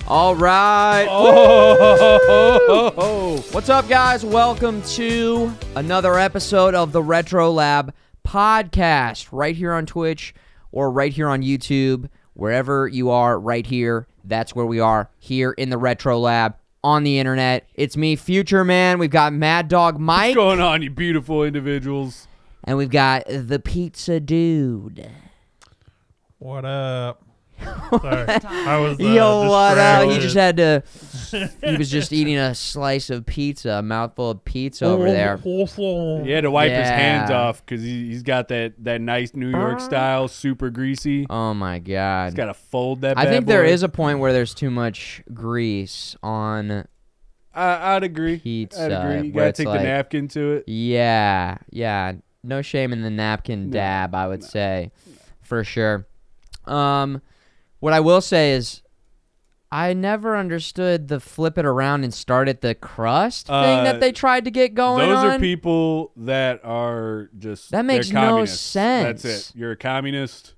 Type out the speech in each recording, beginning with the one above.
All right. Oh. What's up, guys? Welcome to another episode of the RetroLab podcast right here on Twitch or right here on YouTube. Wherever you are right here, that's where we are here in the RetroLab on the internet. It's me, Futureman. We've got MadDawgMike. What's going on, you beautiful individuals? And we've got the PizzaDude. What up? Sorry, I was Yo, what up? He distracted. just had to. He was just eating a slice of pizza, a mouthful of pizza over there. He had to wipe his hands Yeah. off because he's got that nice New York style, super greasy. Oh my He's god! got to fold that. I bad think there boy. is a point where there's too much grease on I'd agree. pizza. I'd agree. You where gotta it's take like, the napkin to it. Yeah. No shame in the napkin No, dab, I would say, for sure. What I will say is, I never understood the flip it around and start at the crust thing that they tried to get going Those on. are people that are just. That makes they're no communists. sense. That's it. You're a communist.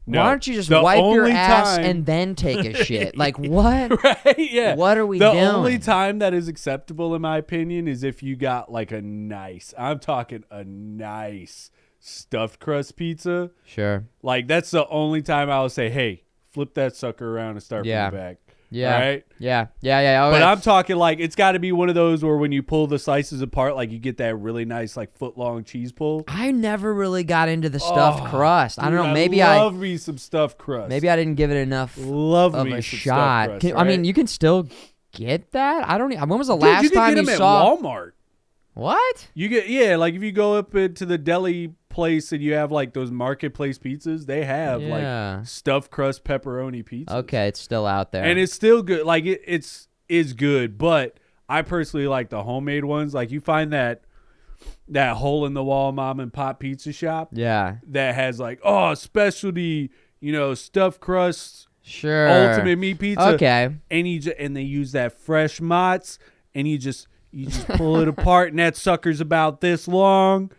No. Why don't you just The wipe your only ass time- and then take a shit? Like, what? Right? Yeah. What are we The doing? only time that is acceptable, in my opinion, is if you got like I'm talking a nice stuffed crust pizza. Sure. Like, that's the only time I would say, hey, flip that sucker around and start Yeah. from the back. Yeah. Right? Yeah. Okay. But I'm talking like it's got to be one of those where when you pull the slices apart, like you get that really nice like foot-long cheese pull. I never really got into the stuffed crust. I don't know. Dude, Maybe love me some stuffed crust. maybe I didn't give it enough love of me a some shot. stuffed crust, I mean, right? you can still get that. I don't. When was the Dude, last you can time get you them saw? at Walmart. What? You get like if you go up into the deli place and you have like those marketplace pizzas, they have Yeah. like stuffed crust pepperoni pizza. Okay, it's still out there. And it's still good. Like it's good, but I personally like the homemade ones. Like you find that hole in the wall mom and pop pizza shop yeah. that has like specialty, stuffed crust, Sure. ultimate meat pizza. Okay. And they use that fresh mozz, and you just pull it apart, and that sucker's about this long.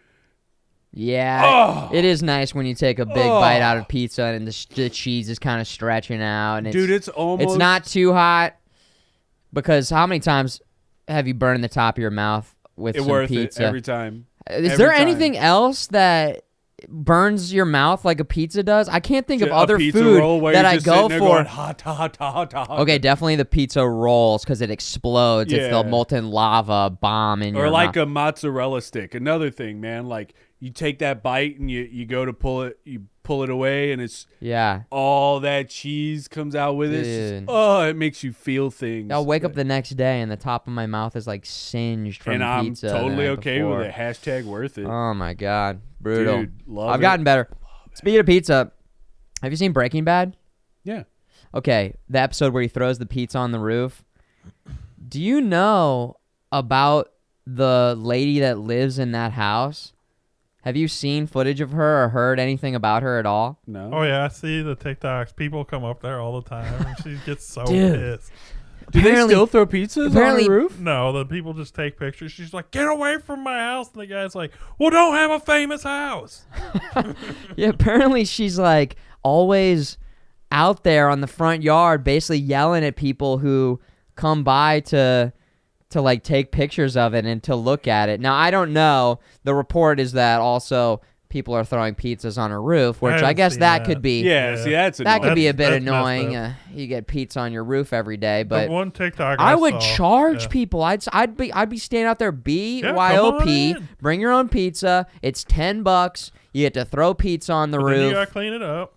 Yeah. Oh. It is nice when you take a big bite out of pizza and the cheese is kind of stretching out, and Dude, it's almost it's not too hot. Because how many times have you burned the top of your mouth with some worth pizza? it every time. Is Every there time. anything else that burns your mouth like a pizza does? I can't think of A other pizza food roll where that you're I just go sitting there for. going, hot, hot, hot, hot. Okay, definitely the pizza rolls because it explodes. It's the Yeah. molten lava bomb in your Or like mouth. a mozzarella stick. Another thing, man. Like you take that bite and you go to pull it away, and it's Yeah. all that cheese comes out with it. It's Dude. just, it makes you feel things. I'll wake up the next day and the top of my mouth is like singed from and I'm pizza. the totally night okay before. with it. Hashtag worth it. Oh my god, brutal. Dude, love I've it. gotten better. Speaking of pizza, have you seen Breaking Bad? Yeah. Okay, the episode where he throws the pizza on the roof. Do you know about the lady that lives in that house? Have you seen footage of her or heard anything about her at all? No. Oh yeah, I see the TikToks. People come up there all the time, and she gets so Dude. pissed. Do they Apparently- still throw pizzas apparently- on the roof? No, the people just take pictures. She's like, "Get away from my house!" And the guy's like, "Well, don't have a famous house." Yeah, apparently she's like always out there on the front yard basically yelling at people who come by to like take pictures of it and to look at it. Now, I don't know. The report is that also people are throwing pizzas on a roof, which I haven't guess seen that that. could be Yeah, Yeah. see, that's that could be a bit That's messed annoying. up. You get pizza on your roof every day, but The one TikTok I would saw, charge yeah. people. I'd be standing out there Yeah, come BYOP. on in. Bring your own pizza. It's $10. You get to throw pizza on the But then roof. you gotta clean it up.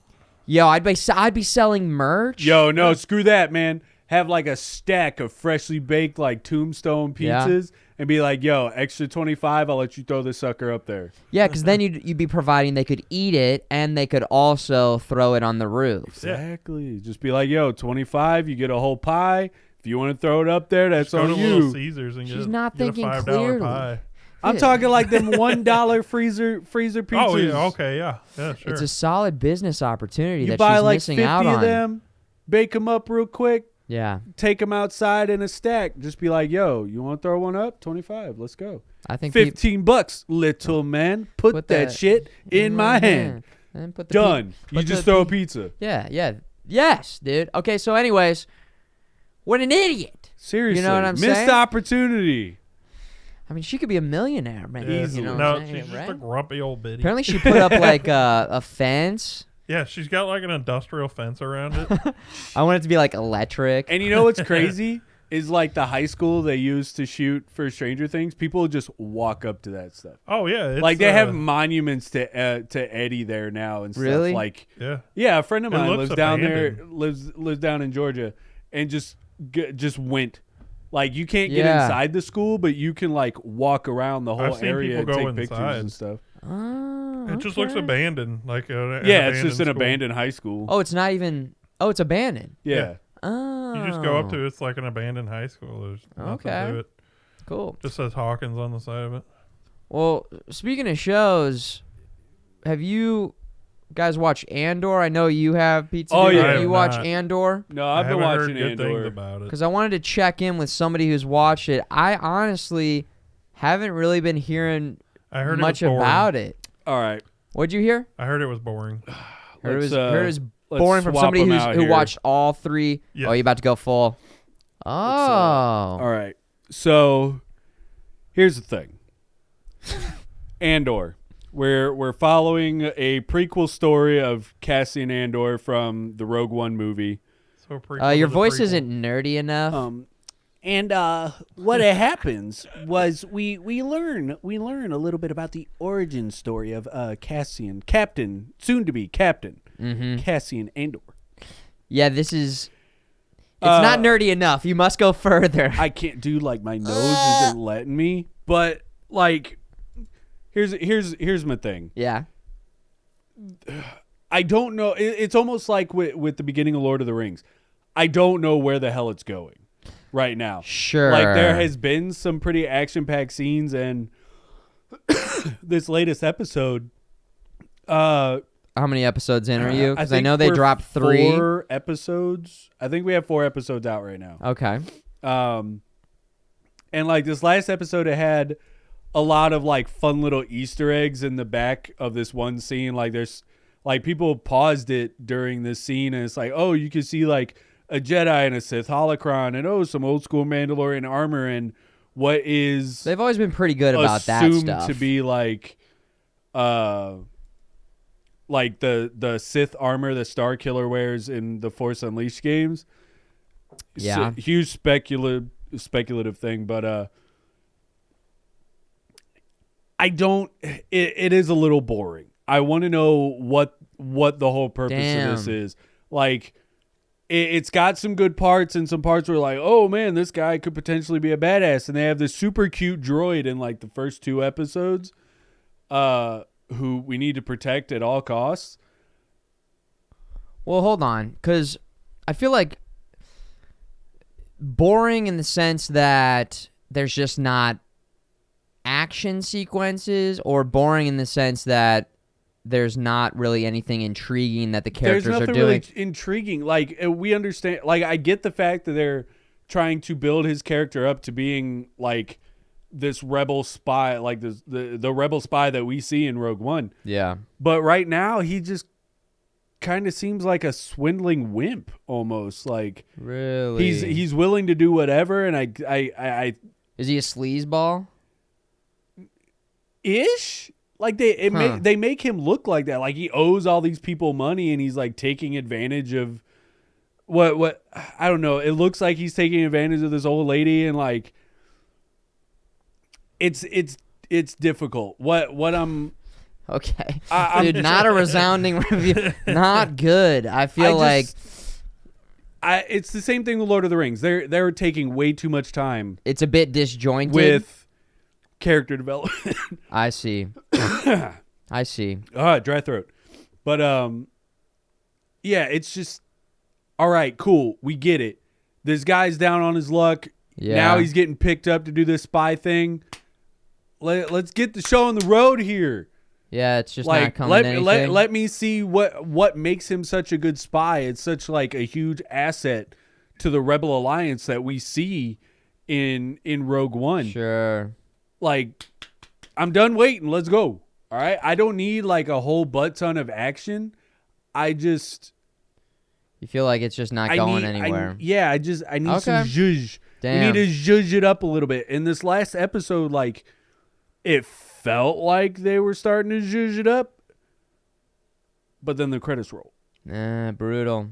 Yo, I'd be selling merch. Yo, no, screw that, man. Have like a stack of freshly baked like tombstone Yeah. pizzas and be like, yo, extra 25, I'll let you throw this sucker up there. Yeah, because then you'd be providing they could eat it and they could also throw it on the roof. Exactly. Just be like, yo, 25, you get a whole pie. If you want to throw it up there, that's Just go on to Little you. Caesars and She's get, not get thinking a $5 clearly. pie. I'm Yeah. talking like them $1 freezer pizzas. Oh yeah, okay, yeah, sure. It's a solid business opportunity You that buy she's like missing 50 out of on. them, bake them up real quick, Yeah, take them outside in a stack. Just be like, yo, you want to throw one up? 25. Let's go. I think $15, little man. Put that shit in my hand. And put the Done. You put just the throw a pizza. Yeah, yes, dude. Okay, so anyways, What an idiot. Seriously. You know what I'm Missed saying? opportunity. I mean, she could be a millionaire, man. Yeah, You know what no, I'm saying, she's just right? a grumpy old biddy. Apparently, she put up like a fence. Yeah, she's got like an industrial fence around it. I want it to be like electric. And you know what's crazy? Is like the high school they used to shoot for Stranger Things. People just walk up to that stuff. Oh yeah, it's, Like they have monuments to Eddie there now and stuff. Really? Like yeah. a friend of It mine looks lives down there, abandoned. lives down in Georgia, and just went. Like you can't get Yeah. inside the school, but you can like walk around the whole I've seen area and people take go pictures inside. and stuff. Oh, It just looks okay. abandoned, like an Yeah, it's just an school. abandoned high school. Oh, it's not even. Oh, it's abandoned. Yeah. Oh. You just go up to it, it's like an abandoned high school. There's nothing Okay. to it. Cool. Just says Hawkins on the side of it. Well, speaking of shows, have you guys watched Andor? I know you have, Pizza. Oh, Dude. yeah. Have I you have watch not. Andor? No, I I've been haven't watching heard good things Andor. about it. Because I wanted to check in with somebody who's watched it. I honestly haven't really been hearing I heard much it was boring. about it. All right. What'd you hear? I heard it was boring. Heard Let's, it was let's boring from swap somebody them out who here. watched all three. Yes. Oh, you about to go full? Oh. All right. So here's the thing. Andor. We're following a prequel story of Cassian Andor from the Rogue One movie. So prequel Your to the voice prequel. isn't nerdy enough. And what happens was we learn a little bit about the origin story of Captain, soon to be Captain Cassian Andor. Yeah, this is. It's not nerdy enough. You must go further. I can't do like my nose isn't letting me, but like here's my thing. Yeah. I don't know. It's almost like with the beginning of Lord of the Rings. I don't know where the hell it's going right now. Sure. Like there has been some pretty action-packed scenes, and this latest episode. How many episodes in are you? Because I think know they we're dropped 3. 4 episodes. I think we have 4 episodes out right now. Okay. And like this last episode, it had a lot of like fun little Easter eggs in the back of this one scene. Like there's like people paused it during this scene, and it's like, oh, you can see like a Jedi and a Sith holocron, and some old school Mandalorian armor, and what is They've always been pretty good about that assumed stuff. to be like the Sith armor that Starkiller wears in the Force Unleashed games. Yeah. It's a huge speculative thing, but I don't. It is a little boring. I want to know what the whole purpose of this Damn. is. Like, it's got some good parts, and some parts were like, oh man, this guy could potentially be a badass. And they have this super cute droid in like the first 2 episodes, who we need to protect at all costs. Well, hold on, because I feel like boring in the sense that there's just not action sequences, or boring in the sense that there's not really anything intriguing that the characters There's are nothing doing. really intriguing. Like we understand. Like I get the fact that they're trying to build his character up to being like this rebel spy, like the rebel spy that we see in Rogue One. Yeah. But right now, he just kind of seems like a swindling wimp, almost. Like Really? he's willing to do whatever, and I Is he a sleazeball? ish. Like they make him look like that. Like he owes all these people money, and he's like taking advantage of what I don't know. It looks like he's taking advantage of this old lady, and like it's difficult. What I'm Okay. I'm Dude, not a resounding review. Not good. I feel like it's the same thing with Lord of the Rings. They're taking way too much time it's a bit disjointed. with character development. I see. I see. Dry throat. But yeah, it's just all right, cool. We get it. This guy's down on his luck. Yeah. Now he's getting picked up to do this spy thing. Let's get the show on the road here. Yeah, it's just Like not coming to anything. let me see what makes him such a good spy. It's such like a huge asset to the Rebel Alliance that we see in Rogue One. Sure. Like, I'm done waiting. Let's go. All right. I don't need like a whole butt ton of action. I just You feel like it's just not going anywhere. I need some zhuzh. Damn. We need to zhuzh it up a little bit. In this last episode, like, it felt like they were starting to zhuzh it up, but then the credits roll. Brutal.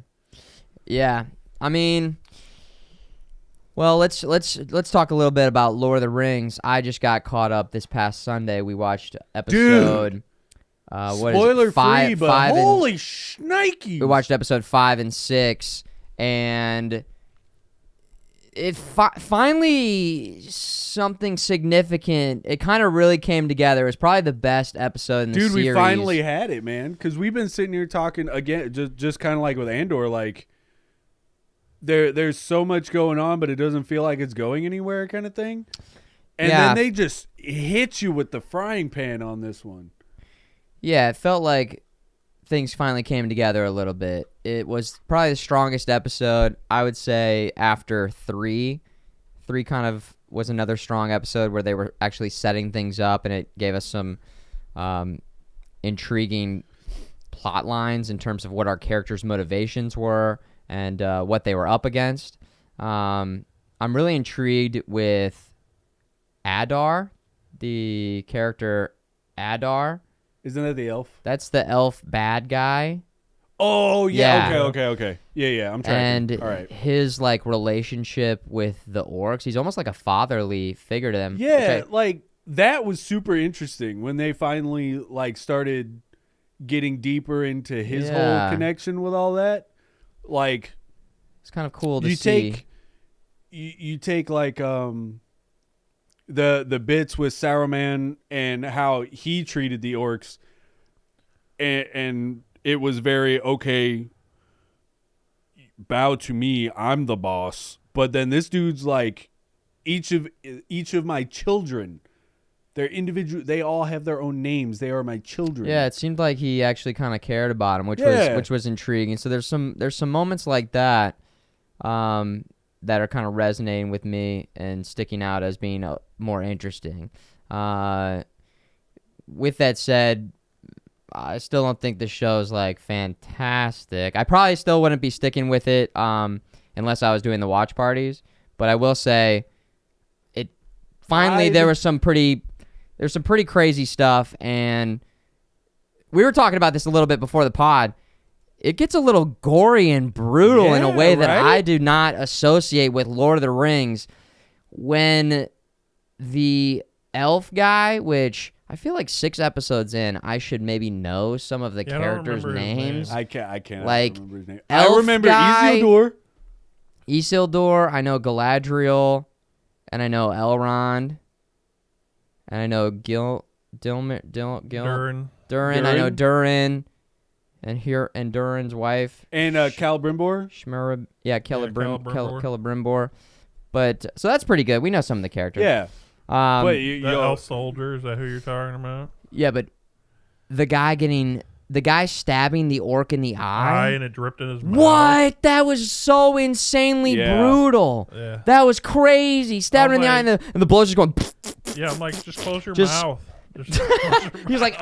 Yeah, I mean, well, let's talk a little bit about Lord of the Rings. I just got caught up this past Sunday. We watched episode. Spoiler free, but holy shnikes! We watched episode 5 and 6, and it finally something significant. It kind of really came together. It was probably the best episode in the series. Dude, we finally had it, man. Because we've been sitting here talking again, just kind of like with Andor, like there's so much going on, but it doesn't feel like it's going anywhere, kind of thing. And then they just hit you with the frying pan on this one. Yeah, it felt like things finally came together a little bit. It was probably the strongest episode, I would say, after 3. 3 kind of was another strong episode where they were actually setting things up, and it gave us some intriguing plot lines in terms of what our characters' motivations were and what they were up against. I'm really intrigued with ANDOR, the character ANDOR. Isn't that the elf? That's the elf bad guy. Oh, yeah. Yeah. Okay. Yeah, I'm tracking. And all right. his, like, relationship with the orcs, he's almost like a fatherly figure to them. Yeah, like, that was super interesting when they finally, like, started getting deeper into his whole connection with all that. Like, it's kind of cool to see. You take, like, the bits with Saruman and how he treated the orcs, and it was very, okay, bow to me, I'm the boss. But then this dude's like, each of my children, they're individual, they all have their own names, they are my children. Yeah, it seemed like he actually kind of cared about him, which was intriguing. So there's some moments like that that are kind of resonating with me and sticking out as being more interesting. With that said, I still don't think the show's like fantastic. I probably still wouldn't be sticking with it unless I was doing the watch parties. But I will say, there's some pretty crazy stuff, and we were talking about this a little bit before the pod. It gets a little gory and brutal in a way that I do not associate with Lord of the Rings. When the elf guy, which I feel like 6 episodes in, I should maybe know some of the characters' names. I can't like, remember his name. I remember Isildur. I know Galadriel, and I know Elrond, and I know Durin. I know Durin. And Durin's wife. And Celebrimbor? Celebrimbor. But, so that's pretty good. We know some of the characters. Yeah. But the elf soldier, is that who you're talking about? Yeah, but the guy stabbing the orc in the eye. And it dripped in his mouth. What? That was so insanely brutal. Yeah. That was crazy. Stabbing in the eye, and the blood's just going. Yeah, I'm like, just close your mouth. He's like,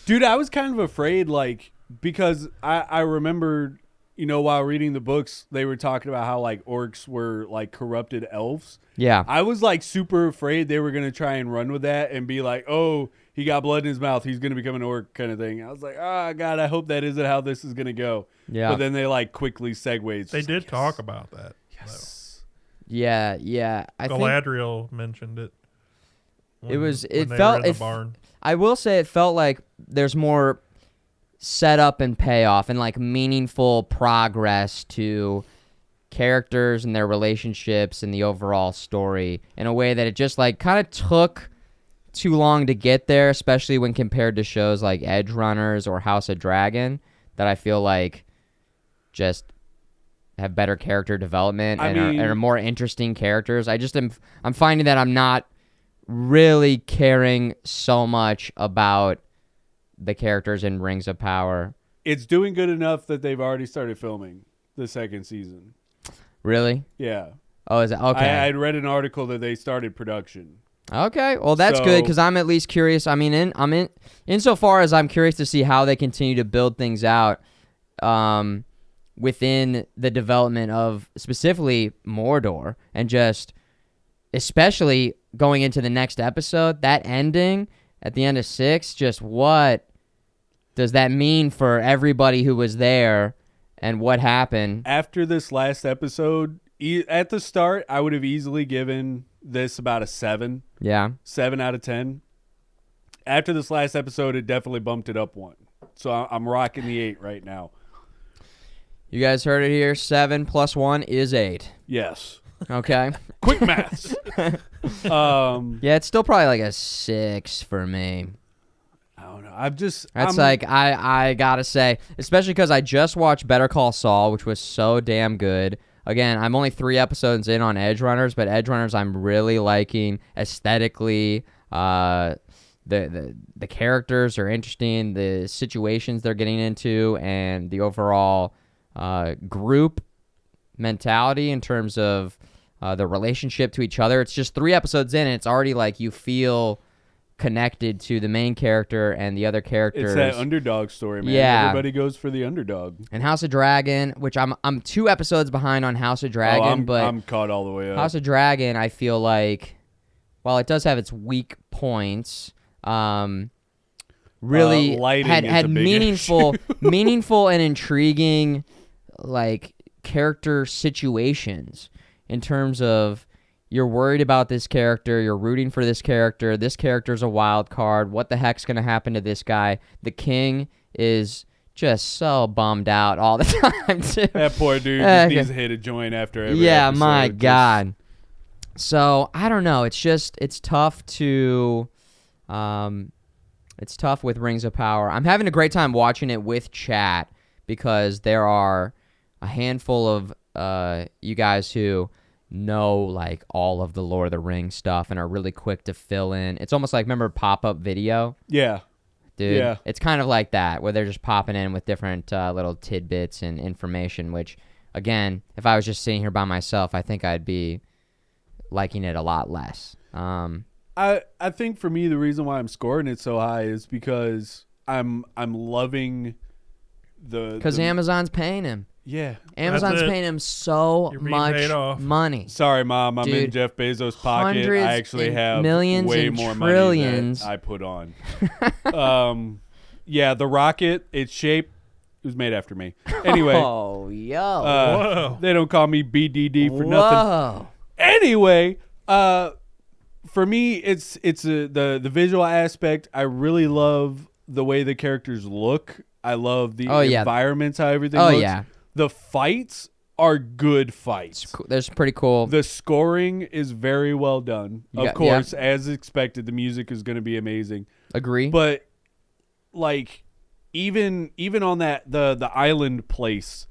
Dude, I was kind of afraid, like, because I remembered, while reading the books, they were talking about how, like, orcs were, like, corrupted elves. Yeah. I was, like, super afraid they were going to try and run with that and be like, oh, he got blood in his mouth, he's going to become an orc kind of thing. I was like, oh, God, I hope that isn't how this is going to go. Yeah. But then they, like, quickly segued. They did talk about that. Yes. Yeah. Galadriel mentioned it. It felt in the barn. I will say it felt like there's more setup and payoff and like meaningful progress to characters and their relationships and the overall story in a way that it just like kind of took too long to get there, especially when compared to shows like Edge Runners or House of Dragon that I feel like just have better character development and are more interesting characters. I'm finding that I'm not really caring so much about the characters in Rings of Power. It's doing good enough that they've already started filming the second season. Really? Yeah. Oh, is it? Okay. I'd read an article that they started production. Okay. Well, that's good because I'm at least curious. I mean, insofar as I'm curious to see how they continue to build things out. within the development of specifically Mordor, and just especially going into the next episode, that ending at the end of 6, just what does that mean for everybody who was there and what happened? After this last episode, at the start, I would have easily given this about a 7. Yeah. 7 out of 10. After this last episode, it definitely bumped it up 1. So I'm rocking the 8 right now. You guys heard it here. 7 plus 1 is 8. Yes. Okay. Quick maths. Yeah, it's still probably like a 6 for me. I don't know. I gotta say, especially because I just watched Better Call Saul, which was so damn good. Again, I'm only 3 episodes in on Edge Runners, but Edge Runners I'm really liking aesthetically. The characters are interesting. The situations they're getting into, and the overall group mentality in terms of the relationship to each other. It's just 3 episodes in, and it's already like you feel connected to the main character and the other characters. It's that underdog story, man. Yeah. Everybody goes for the underdog. And House of Dragon, which I'm 2 episodes behind on House of Dragon, but I'm caught all the way up. House of Dragon, I feel like, while it does have its weak points, really lighting is a had big meaningful meaningful and intriguing like character situations in terms of you're worried about this character, you're rooting for this character's a wild card, what the heck's going to happen to this guy? The king is just so bummed out all the time, too. That poor dude just needs to hit a joint after every episode. My God. So, I don't know. It's tough to... it's tough with Rings of Power. I'm having a great time watching it with chat because there are a handful of you guys who know like all of the Lord of the Rings stuff and are really quick to fill in. It's almost like, remember Pop-Up Video? Yeah. Dude, Yeah. It's kind of like that, where they're just popping in with different little tidbits and information, which, again, if I was just sitting here by myself, I think I'd be liking it a lot less. I think for me, the reason why I'm scoring it so high is because I'm loving because Amazon's paying him. Yeah. Amazon's paying him so much money. Sorry, Mom. I'm in Jeff Bezos' pocket. I actually have millions way and more trillions. money that I put on. Yeah, the rocket, its shape, it was made after me. Anyway. Oh, yo. Whoa. They don't call me BDD for nothing. Anyway, for me, it's the visual aspect. I really love the way the characters look. I love the environments, how everything looks. Yeah. The fights are good fights. That's pretty cool. The scoring is very well done. Of course, as expected, the music is going to be amazing. Agree. But like even on that the island place,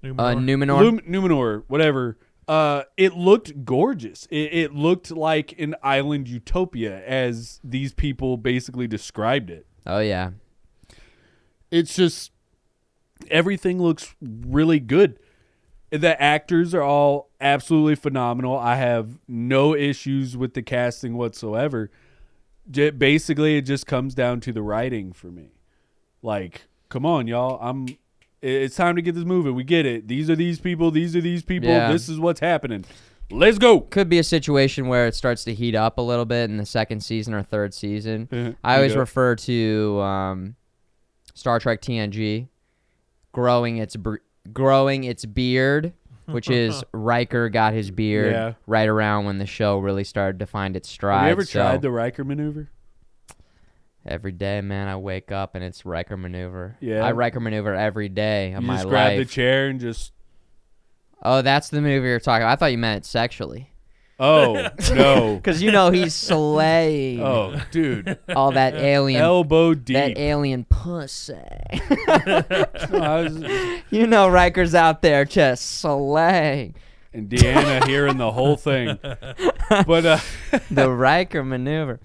Numenor, whatever. It looked gorgeous. It looked like an island utopia, as these people basically described it. Oh yeah. It's just everything looks really good. The actors are all absolutely phenomenal. I have no issues with the casting whatsoever. Basically, it just comes down to the writing for me. Like, come on, y'all. It's time to get this moving. We get it. These are these people. These are these people. Yeah. This is what's happening. Let's go. Could be a situation where it starts to heat up a little bit in the second season or third season. I always refer to Star Trek TNG growing its beard, which is Riker got his beard right around when the show really started to find its stride. Have you ever tried the Riker maneuver? Every day, man, I wake up and it's Riker maneuver. Yeah. I Riker maneuver every day of my life. You just grab the chair and just... Oh, that's the movie you're talking about. I thought you meant it sexually. Oh, no. Because you know he's slaying. Oh, dude. All that alien. Elbow deep. That alien pussy. You know Riker's out there just slaying. And Deanna hearing the whole thing. But the Riker maneuver.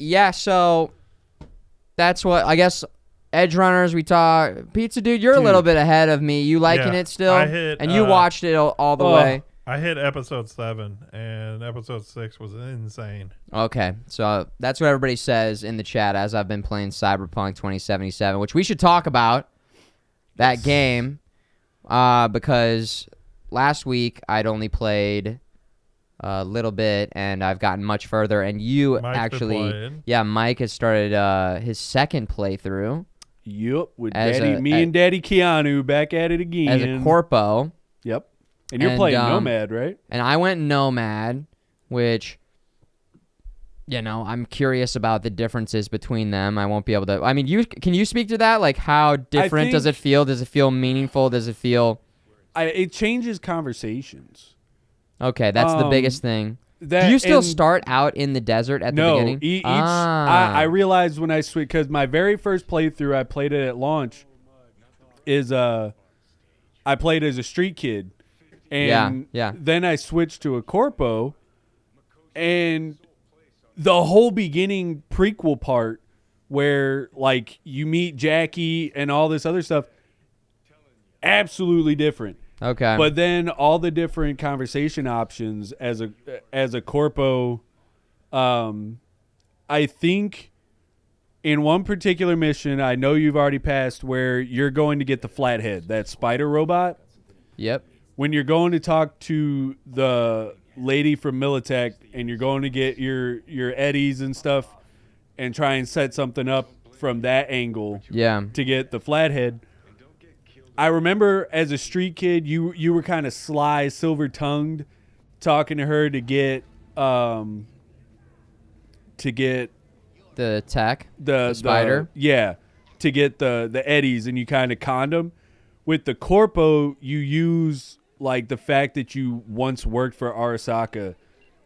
Yeah, so that's what, I guess, Edge Runners, we talk. PizzaDude, you're a little bit ahead of me. You liking it still? And you watched it all the way. I hit episode 7, and episode 6 was insane. Okay, so that's what everybody says in the chat as I've been playing Cyberpunk 2077, which we should talk about that game because last week I'd only played a little bit, and I've gotten much further. And you Mike's been playing. Mike has started his second playthrough. Yep, with As me and Daddy Keanu back at it again. As a corpo. Yep. And you're playing Nomad, right? And I went Nomad, which, you know, I'm curious about the differences between them. I won't be able to. I mean, can you speak to that? Like, how different does it feel? Does it feel meaningful? Does it feel? It changes conversations. Okay, that's the biggest thing. Do you still start out in the desert at the beginning? I realized when I switched, because my very first playthrough, I played it at launch, is I played as a street kid. And then I switched to a corpo, and the whole beginning prequel part where, like, you meet Jackie and all this other stuff, absolutely different. Okay. But then all the different conversation options as a corpo, I think in one particular mission, I know you've already passed, where you're going to get the flathead, that spider robot. Yep. When you're going to talk to the lady from Militech and you're going to get your eddies and stuff and try and set something up from that angle to get the flathead. I remember as a street kid, you were kind of sly, silver-tongued, talking to her to get the tech, the spider. To get the eddies, and you kind of conned them. With the corpo, you use like the fact that you once worked for Arasaka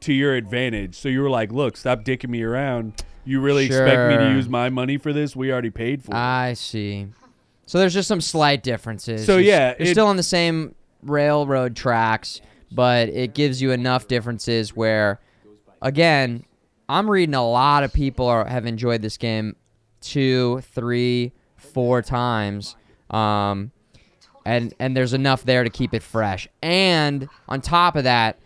to your advantage. So you were like, look, stop dicking me around. You really expect me to use my money for this? We already paid for it. I see. So there's just some slight differences. So you're still on the same railroad tracks, but it gives you enough differences where, again, I'm reading a lot of people have enjoyed this game 2, 3, 4 times. And there's enough there to keep it fresh. And on top of that,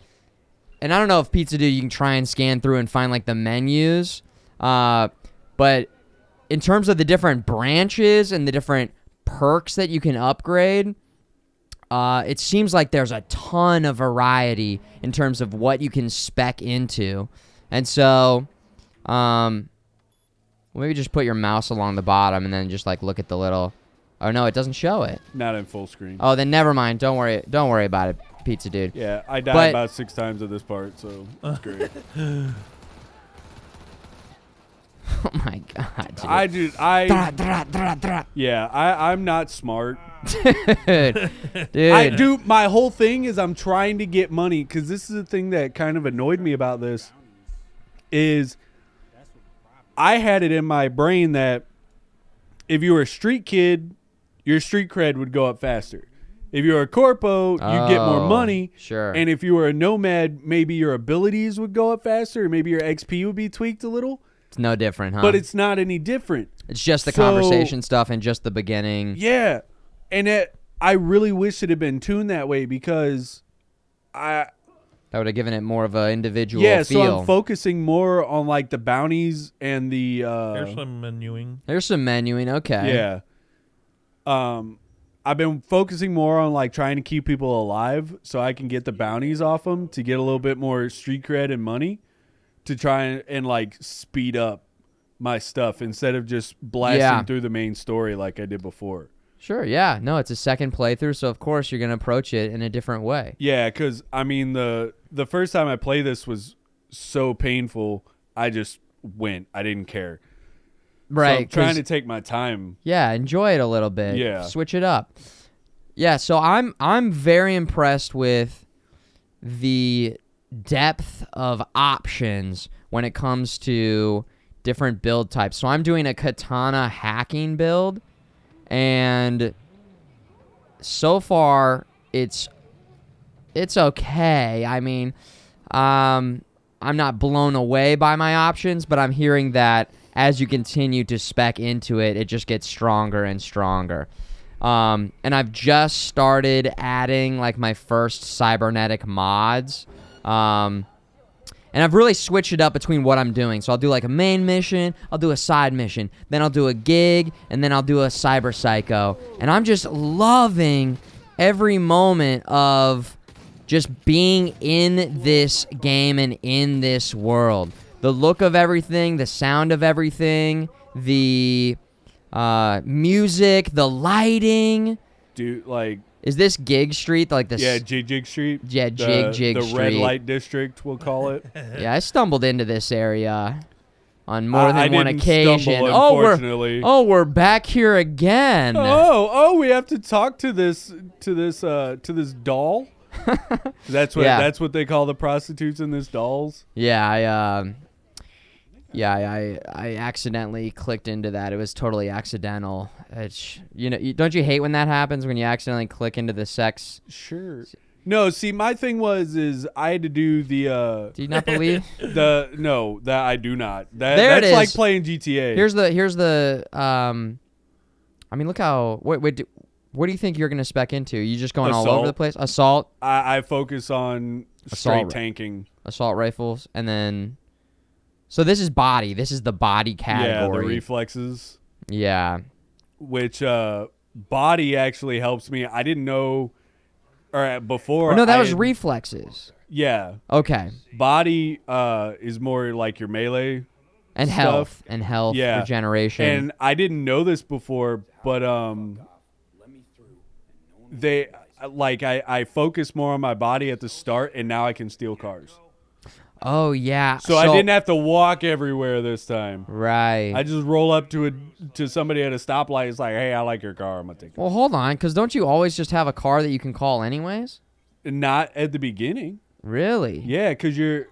and I don't know if PizzaDude you can try and scan through and find like the menus, but in terms of the different branches and the different perks that you can upgrade, it seems like there's a ton of variety in terms of what you can spec into. And so, maybe just put your mouse along the bottom and then just like look at the little. Oh no, it doesn't show it. Not in full screen. Oh, then never mind. Don't worry about it, PizzaDude. Yeah, I died about 6 times at this part, so it's great. Oh my god, dude. I'm not smart. Dude. My whole thing is I'm trying to get money, because this is the thing that kind of annoyed me about this, is I had it in my brain that if you were a street kid, your street cred would go up faster. If you were a corpo, you'd get more money. Sure. And if you were a nomad, maybe your abilities would go up faster, or maybe your XP would be tweaked a little. It's no different, huh? But it's not any different. It's just the conversation stuff and just the beginning. Yeah. And I really wish it had been tuned that way, because that would have given it more of an individual feel. So I'm focusing more on like the bounties and the There's some menuing. There's some menuing, okay. Yeah. I've been focusing more on like trying to keep people alive so I can get the bounties off them to get a little bit more street cred and money to try and like speed up my stuff instead of just blasting through the main story like I did before. Sure, yeah. No, it's a second playthrough, so of course you're going to approach it in a different way. Yeah, because, I mean, the first time I played this was so painful, I just went. I didn't care. Right. So I'm trying to take my time. Yeah, enjoy it a little bit. Yeah. Switch it up. Yeah, so I'm very impressed with the depth of options when it comes to different build types. So I'm doing a katana hacking build, and so far it's okay. I mean, I'm not blown away by my options, but I'm hearing that as you continue to spec into it, it just gets stronger and stronger. And I've just started adding like my first cybernetic mods. And And I've really switched it up between what I'm doing. So I'll do like a main mission, I'll do a side mission, then I'll do a gig, and then I'll do a cyber psycho. And I'm just loving every moment of just being in this game and in this world. The look of everything, the sound of everything, the music, the lighting. Dude, like... Is this Gig Street? Like this? Yeah, Jig Street. Yeah, Jig Street. The red light district, we'll call it. Yeah, I stumbled into this area on more than I one didn't occasion. stumble, unfortunately. We're back here again. We have to talk to this doll. That's what they call the prostitutes in this dolls. Yeah, I accidentally clicked into that. It was totally accidental. It's, don't you hate when that happens, when you accidentally click into the sex? Sure. No, see, my thing is I had to do the. Do you not believe? No, that I do not. That's it is. Like playing GTA. Here's the. I mean, look how. What do you think you're gonna spec into? You just going all over the place? Assault. I focus on straight tanking. Assault rifles, and then. So this is body. This is the body category. Yeah, the reflexes. Yeah. Which body actually helps me. I didn't know, or before. No, that was reflexes. Yeah. Okay. Body is more like your melee and stuff. health, regeneration. And I didn't know this before, but I focus more on my body at the start, and now I can steal cars. Oh yeah. So I didn't have to walk everywhere this time. Right. I just roll up to somebody at a stoplight. It's like, hey, I like your car. I'm gonna take it. Well, hold on, because don't you always just have a car that you can call anyways? Not at the beginning. Really? Yeah, because you're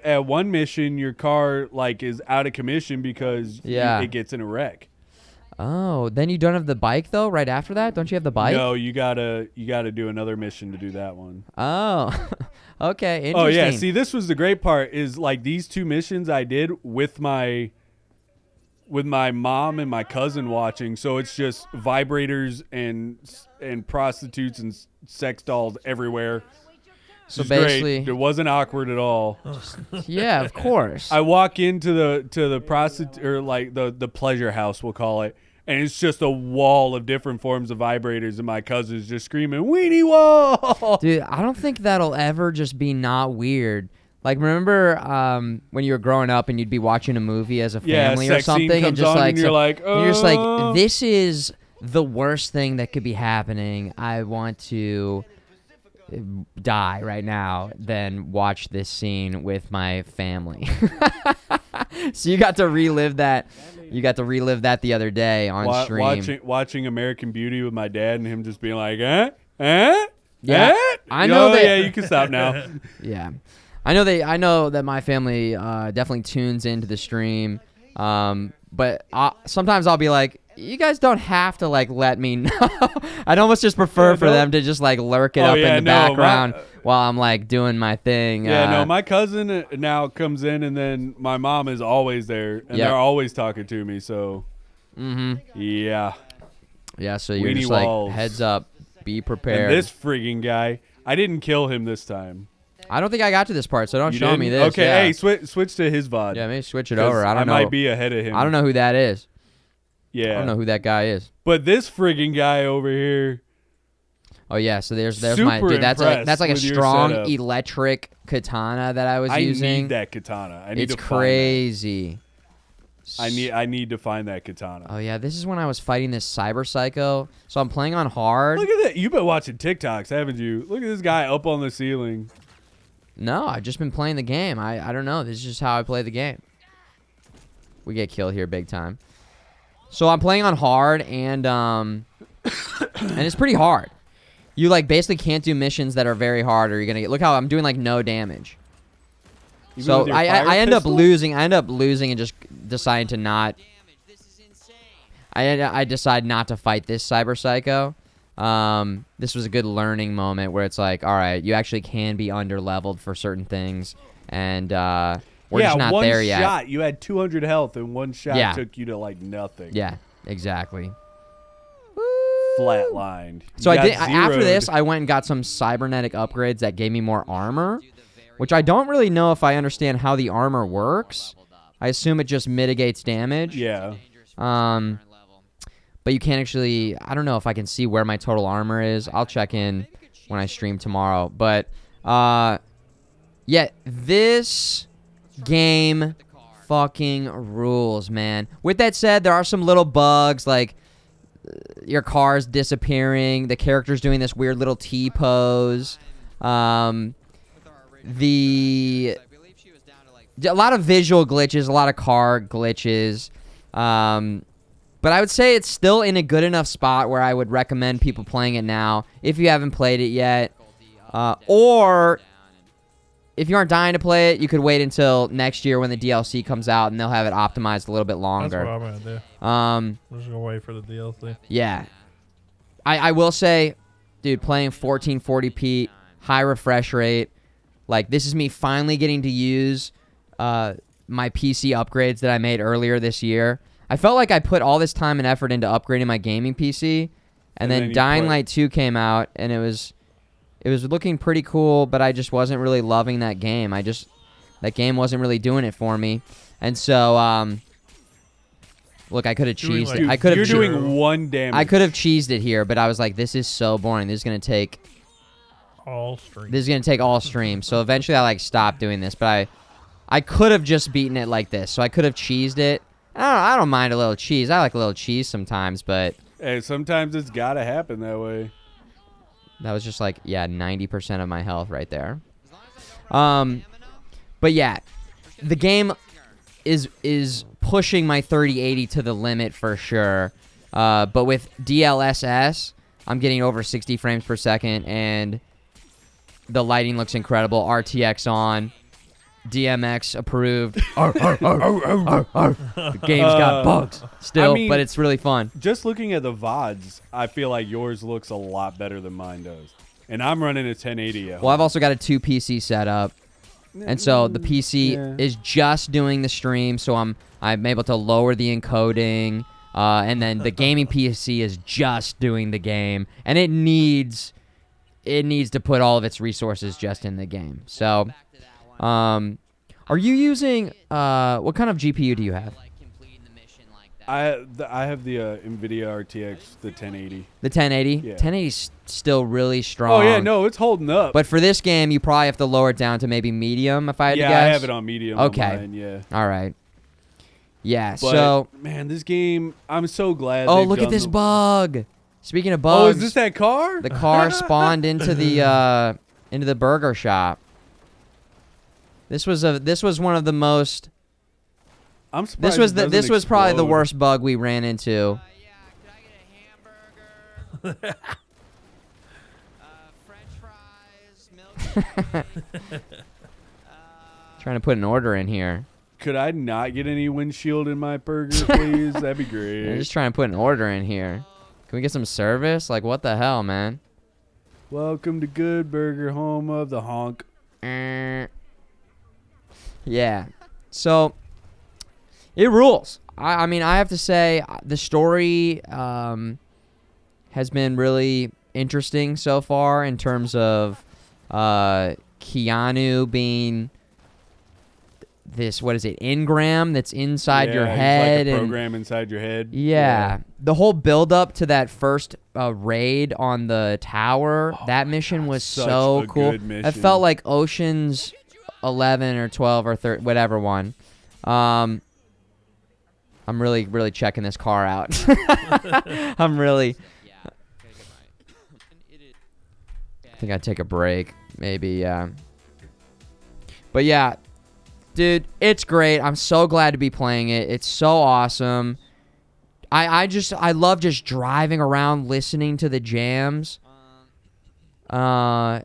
at one mission, your car is out of commission because it gets in a wreck. Oh, then you don't have the bike though. Right after that, don't you have the bike? No, you gotta do another mission to do that one. Oh, okay, interesting. Oh yeah, see, this was the great part. Is these two missions I did with my mom and my cousin watching. So it's just vibrators and prostitutes and sex dolls everywhere. So basically, great. It wasn't awkward at all. Yeah, of course. I walk into the prostitute or the pleasure house, we'll call it. And it's just a wall of different forms of vibrators, and my cousin's just screaming, "Weenie wall!" Dude, I don't think that'll ever just be not weird. Like, remember when you were growing up and you'd be watching a movie as a family or something, and just like, you're just like, this is the worst thing that could be happening. I want to die right now than watch this scene with my family. So you got to relive that. You got to relive that the other day on stream. Watching American Beauty with my dad and him just being like, Yeah, I know that. Yeah, you can stop now. Yeah, I know that my family definitely tunes into the stream. But sometimes I'll be like, you guys don't have to let me know. I'd almost just prefer for them to just lurk it up in the background while I'm doing my thing. Yeah, no, my cousin now comes in, and then my mom is always there, and they're always talking to me. So, yeah. So you're just heads up, be prepared. And this frigging guy, I didn't kill him this time. I don't think I got to this part, so don't show me this. Okay, hey, switch to his VOD. Yeah, maybe switch it over. I don't know. I might be ahead of him. I don't know who that is. Yeah. I don't know who that guy is. But this friggin' guy over here. Oh yeah, so there's my dude. That's like a strong electric katana that I was using. I need that katana. It's crazy. I need to find that katana. Oh yeah, this is when I was fighting this cyber psycho. So I'm playing on hard. Look at that. You've been watching TikToks, haven't you? Look at this guy up on the ceiling. No, I've just been playing the game. I don't know. This is just how I play the game. We get killed here big time. So I'm playing on hard, and it's pretty hard. You basically can't do missions that are very hard, or you're gonna get. Look how I'm doing no damage. So I end up losing. I end up losing and just deciding to not. I decide not to fight this cyber psycho. This was a good learning moment where it's all right, you actually can be under-leveled for certain things, and we're just not there yet. Yeah, one shot. You had 200 health, and one shot took you to, nothing. Yeah, exactly. Flatlined. So after this, I went and got some cybernetic upgrades that gave me more armor, which I don't really know if I understand how the armor works. I assume it just mitigates damage. Yeah. But you can't actually... I don't know if I can see where my total armor is. I'll check in when I stream tomorrow. But, yeah, this game fucking rules, man. With that said, there are some little bugs, like your car's disappearing, the character's doing this weird little T-pose. A lot of visual glitches, a lot of car glitches. But I would say it's still in a good enough spot where I would recommend people playing it now if you haven't played it yet. Or if you aren't dying to play it, you could wait until next year when the DLC comes out and they'll have it optimized a little bit longer. That's what I'm going to do. I'm just going to wait for the DLC. Yeah. I will say, dude, playing 1440p, high refresh rate, like this is me finally getting to use my PC upgrades that I made earlier this year. I felt like I put all this time and effort into upgrading my gaming PC, and then Dying Light 2 came out, and it was looking pretty cool, but I just wasn't really loving that game. That game wasn't really doing it for me. And so, look, I could have cheesed it. You're doing 1 damage. I could have cheesed it here, but I was like, this is so boring. This is going to take all stream. This is going to take all stream. So eventually I stopped doing this, but I could have just beaten it like this. So I could have cheesed it. I don't mind a little cheese. I like a little cheese sometimes, but... Hey, sometimes it's got to happen that way. That was just 90% of my health right there. But yeah, the game is pushing my 3080 to the limit for sure. But with DLSS, I'm getting over 60 frames per second, and the lighting looks incredible. RTX on. DMX approved. The game's got bugs still, but it's really fun. Just looking at the VODs, I feel like yours looks a lot better than mine does. And I'm running a 1080 at home. Well, I've also got a 2 PC setup. And so the PC is just doing the stream, so I'm able to lower the encoding, and then the gaming PC is just doing the game, and it needs to put all of its resources just in the game. So are you using what kind of GPU do you have? I have the NVIDIA RTX, the 1080. The 1080? Yeah. 1080's still really strong. Oh, yeah, no, it's holding up. But for this game, you probably have to lower it down to maybe medium, if I had to guess. Yeah, I have it on medium. Okay. On mine, yeah. All right. Yeah, But, so... man, this game, I'm so glad Oh, look at this bug. Speaking of bugs... Oh, is this that car? The car spawned into the burger shop. This was one of the most... I'm surprised This was probably the worst bug we ran into. Could I get a hamburger? French fries, milkshake. Trying to put an order in here. Could I not get any windshield in my burger, please? That'd be great. I'm just trying to put an order in here. Can we get some service? Like, what the hell, man? Welcome to Good Burger, home of the honk. Yeah. So, it rules. I mean, I have to say, the story has been really interesting so far in terms of Keanu being this, what is it, engram that's inside your head. Like a program inside your head. Yeah. The whole build-up to that first raid on the tower, that mission was so cool. It felt like Ocean's 11 or 12 or 13, whatever one. I'm really, really checking this car out. I'm really... I think I'd take a break, maybe, yeah. But yeah, dude, it's great. I'm so glad to be playing it. It's so awesome. I love just driving around listening to the jams. And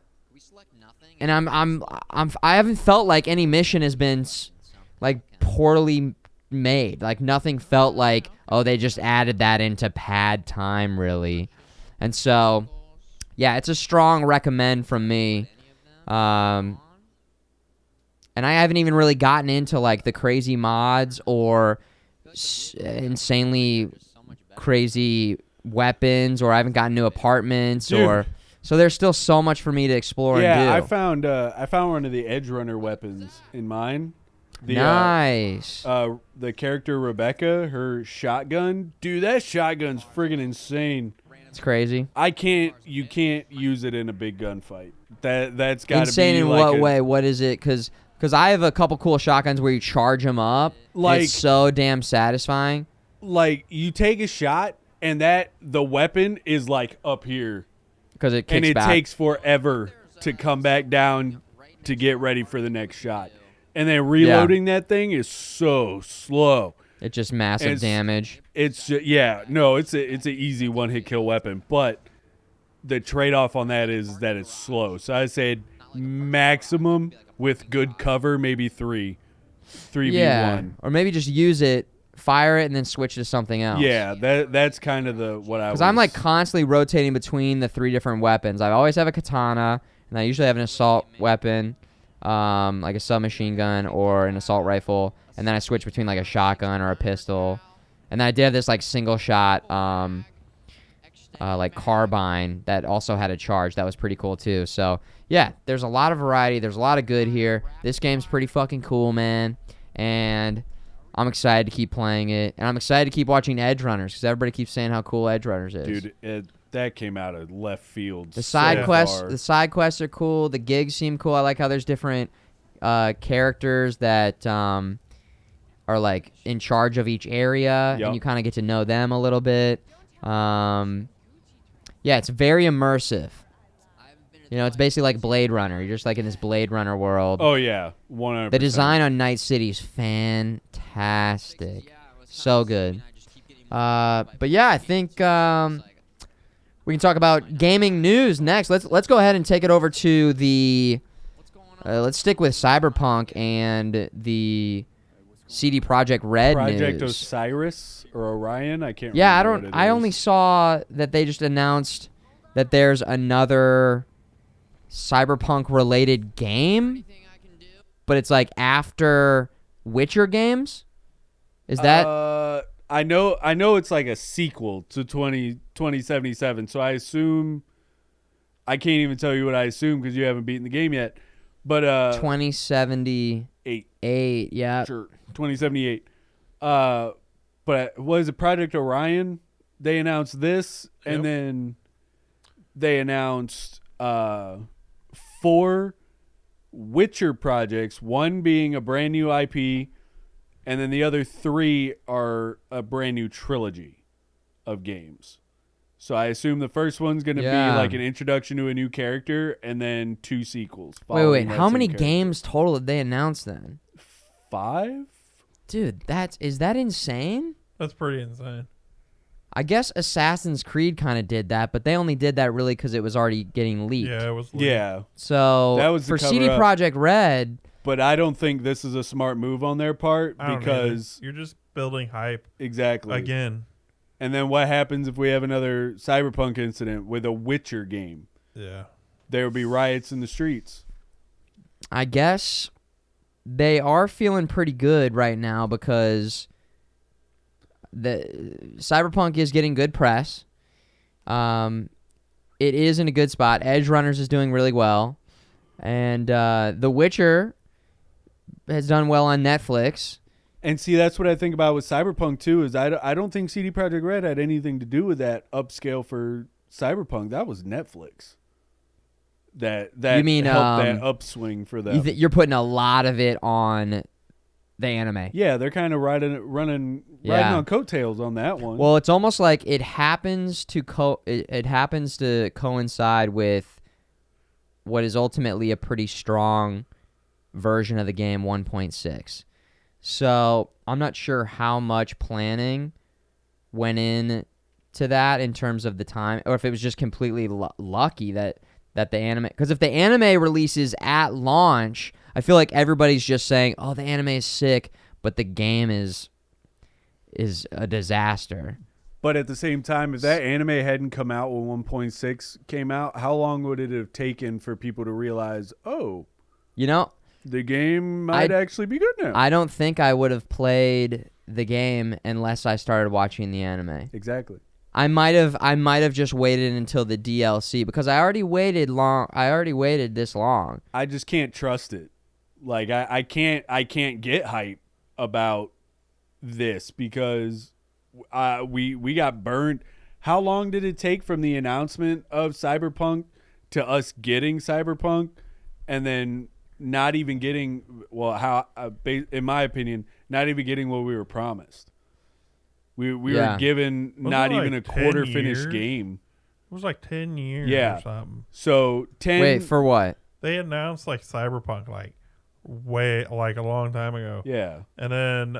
I haven't felt like any mission has been like poorly made. Like nothing felt like, oh, they just added that into pad time, really. And so, yeah, it's a strong recommend from me. And I haven't even really gotten into like the crazy mods or insanely crazy weapons, or I haven't gotten new apartments. Dude. Or So there's still so much for me to explore and do. I found one of the Edge Runner weapons in mine. Nice. The character Rebecca, her shotgun, dude, that shotgun's friggin' insane. It's crazy. You can't use it in a big gunfight. That's got to be insane in like what way? What is it? Because I have a couple cool shotguns where you charge them up. Like, it's so damn satisfying. Like you take a shot and the weapon is like up here. Because it kicks and it back. takes forever to come back down to get ready for the next shot. And then reloading that thing is so slow. It's just massive damage. It's it's an easy one-hit kill weapon, but the trade-off on that is that it's slow. So I said maximum with good cover, maybe 3v1. Or maybe just use it, fire it, and then switch to something else. Yeah, that's kind of what I was. Because I'm like constantly rotating between the 3 different weapons. I always have a katana, and I usually have an assault weapon, like a submachine gun or an assault rifle, and then I switch between like a shotgun or a pistol. And then I did have this like single shot, like carbine that also had a charge. That was pretty cool too. So yeah, there's a lot of variety. There's a lot of good here. This game's pretty fucking cool, man. And I'm excited to keep playing it. And I'm excited to keep watching Edge Runners because everybody keeps saying how cool Edge Runners is. Dude, that came out of left field. The side quests are cool. The gigs seem cool. I like how there's different characters that are like in charge of each area, and you kind of get to know them a little bit. Yeah, it's very immersive. You know, it's basically like Blade Runner. You're just like in this Blade Runner world. Oh yeah, 100%. The design on Night City is fantastic, so good. But yeah, I think we can talk about gaming news next. Let's go ahead and take it over to the. Let's stick with Cyberpunk and the CD Projekt Red Project news. Osiris or Orion. I can't. Yeah, remember I only saw that they just announced that there's another Cyberpunk related game, but it's like after Witcher games. Is that? I know it's like a sequel to 2077. So I assume. I can't even tell you what I assume because you haven't beaten the game yet. But 2078. Yeah. Sure. 2078. But what is it? Project Orion? They announced this, and then they announced 4 Witcher projects, one being a brand new IP, and then the other 3 are a brand new trilogy of games. So I assume the first one's going to be like an introduction to a new character, and then 2 sequels. Wait. How many games total did they announce then? 5? Dude, is that insane? That's pretty insane. I guess Assassin's Creed kind of did that, but they only did that really because it was already getting leaked. Yeah, it was leaked. Yeah. So that was for CD Projekt Red. But I don't think this is a smart move on their part because you're just building hype. Exactly. Again. And then what happens if we have another Cyberpunk incident with a Witcher game? Yeah. There will be riots in the streets. I guess they are feeling pretty good right now because the Cyberpunk is getting good press. It is in a good spot. Edge Runners is doing really well. And The Witcher has done well on Netflix. And see, that's what I think about with Cyberpunk too. Is I don't think CD Projekt Red had anything to do with that upscale for Cyberpunk. That was Netflix. That you mean, helped that upswing for them. You're putting a lot of it on the anime. Yeah, they're kind of riding on coattails on that one. Well, it's almost like it happens to coincide with what is ultimately a pretty strong version of the game 1.6. So I'm not sure how much planning went in to that in terms of the time, or if it was just completely lucky that the anime. Because if the anime releases at launch, I feel like everybody's just saying, "Oh, the anime is sick," but the game is a disaster. But at the same time, if that anime hadn't come out when 1.6 came out, how long would it have taken for people to realize, oh, the game might actually be good now? I don't think I would have played the game unless I started watching the anime. Exactly. I might have just waited until the DLC because I already waited this long. I just can't trust it. Like I can't get hype about this because we got burned. How long did it take from the announcement of Cyberpunk to us getting Cyberpunk, and then not even getting in my opinion, not even getting what we were promised. We were given not even a quarter finished game. It was like 10 years or something. So 10. Wait, for what? They announced like Cyberpunk like a long time ago. Yeah. And then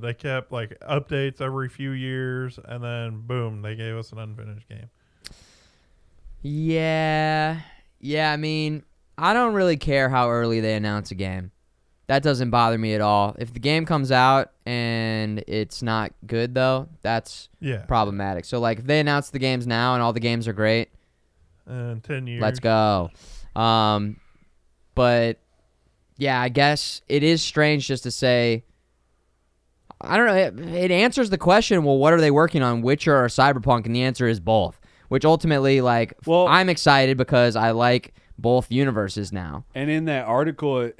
they kept like updates every few years, and then boom, they gave us an unfinished game. Yeah. I mean, I don't really care how early they announce a game. That doesn't bother me at all. If the game comes out and it's not good, though, that's problematic. So, like, if they announce the games now and all the games are great, and 10 years, let's go. But yeah, I guess it is strange just to say. I don't know. It answers the question. Well, what are they working on, Witcher or Cyberpunk? And the answer is both. Which ultimately, I'm excited because I like both universes now. And in that article,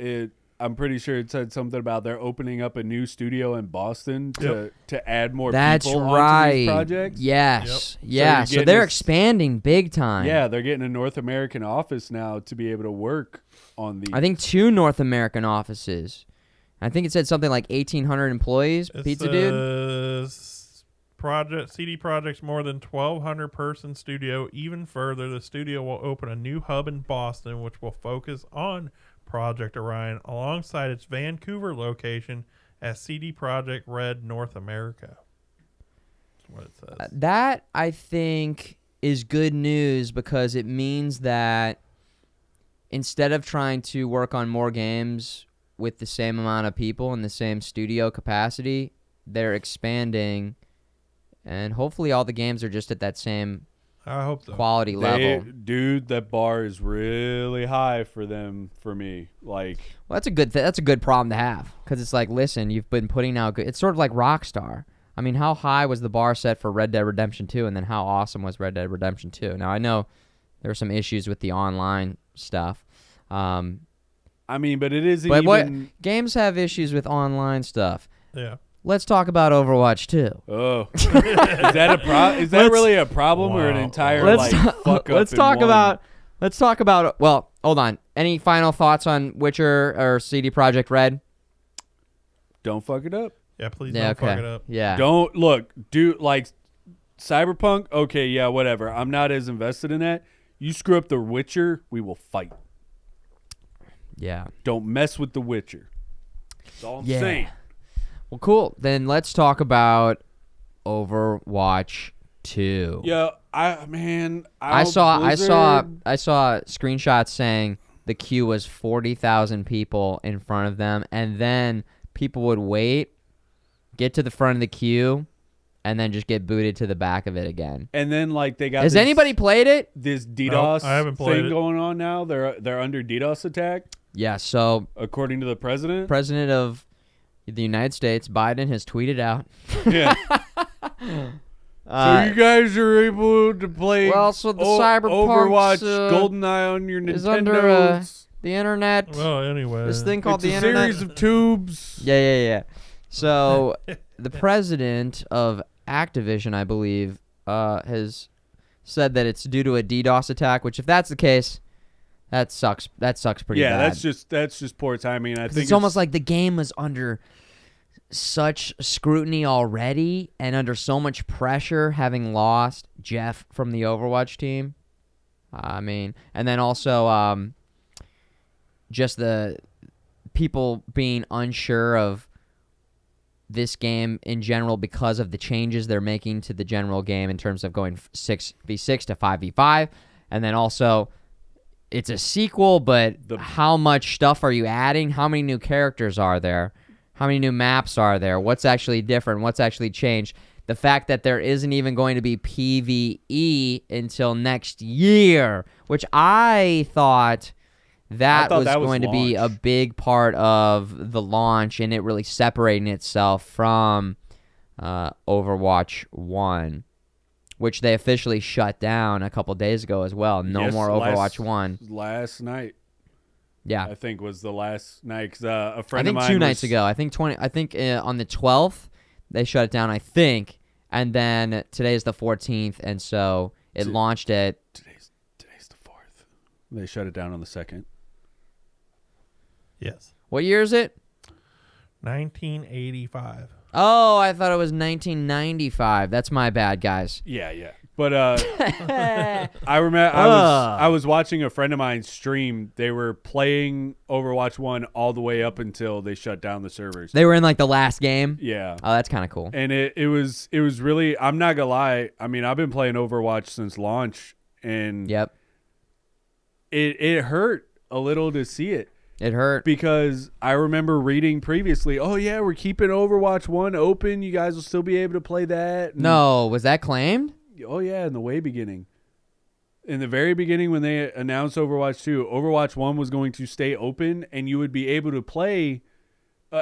I'm pretty sure it said something about they're opening up a new studio in Boston to add more people onto these projects. Yes. Yep. Yeah. So they're expanding big time. Yeah, they're getting a North American office now to be able to work on these. I think 2 North American offices. I think it said something like 1,800 employees. PizzaDude. CD Projekt's more than 1,200 person studio. Even further, the studio will open a new hub in Boston, which will focus on Project Orion alongside its Vancouver location at CD Projekt Red North America. That's what it says. That, I think, is good news because it means that instead of trying to work on more games with the same amount of people in the same studio capacity, they're expanding, and hopefully all the games are just at that same quality level. Dude, that bar is really high for them, for me. Well, that's a good problem to have because it's like, listen, you've been putting out good. It's sort of like Rockstar. I mean, how high was the bar set for Red Dead Redemption 2, and then how awesome was Red Dead Redemption 2? Now, I know there were some issues with the online stuff. I mean, but it isn't but even... games have issues with online stuff. Yeah. Let's talk about Overwatch 2. Oh, is that really a problem or an entire fuck up? Let's talk about. Well, hold on. Any final thoughts on Witcher or CD Projekt Red? Don't fuck it up. Yeah, please don't fuck it up. Yeah. Don't Cyberpunk. Okay, yeah, whatever. I'm not as invested in that. You screw up The Witcher, we will fight. Yeah. Don't mess with The Witcher. That's all I'm saying. Well, cool. Then let's talk about Overwatch 2. Yeah, I saw screenshots saying the queue was 40,000 people in front of them, and then people would wait, get to the front of the queue, and then just get booted to the back of it again. And then they got. Has anybody played it? This DDoS I haven't played thing going on now. They're under DDoS attack. Yeah. So according to the president of the United States, Biden has tweeted out. Yeah. So you guys are able to play so the Cyberpunk Overwatch GoldenEye on your Nintendo. Is under the internet. Well, anyway. This thing called the a internet. series of tubes. Yeah. So the president of Activision, I believe, has said that it's due to a DDoS attack, which if that's the case, that sucks. That sucks pretty bad. Yeah, that's just poor timing. I think it's almost like the game was under such scrutiny already and under so much pressure, having lost Jeff from the Overwatch team. I mean, and then also just the people being unsure of this game in general because of the changes they're making to the general game in terms of going 6v6 to 5v5, and then also it's a sequel, but how much stuff are you adding? How many new characters are there? How many new maps are there? What's actually different? What's actually changed? The fact that there isn't even going to be PvE until next year, which I thought that was going to be a big part of the launch and it really separating itself from Overwatch 1. which they officially shut down a couple days ago as well. No Yes, more Overwatch 1. Last night, Yeah. I think was the last night. 'Cause, a I friend of think mine 2 nights was- ago. I think on the 12th they shut it down, I think. And then today's the 14th, and so it launched at Today's the 4th. They shut it down on the 2nd. Yes. what year is it? 1985. Oh, I thought it was 1995. That's my bad, guys. Yeah. But I remember I was watching a friend of mine stream. They were playing Overwatch 1 all the way up until they shut down the servers. They were in like the last game. Yeah. Oh, that's kind of cool. And it was really, I'm not gonna lie. I mean, I've been playing Overwatch since launch, and Yep. it hurt a little to see it. It hurt. Because I remember reading previously, oh yeah, we're keeping Overwatch 1 open. You guys will still be able to play that. And, No, was that claimed? oh yeah, in the way beginning. In the very beginning when they announced Overwatch 2, Overwatch 1 was going to stay open and you would be able to play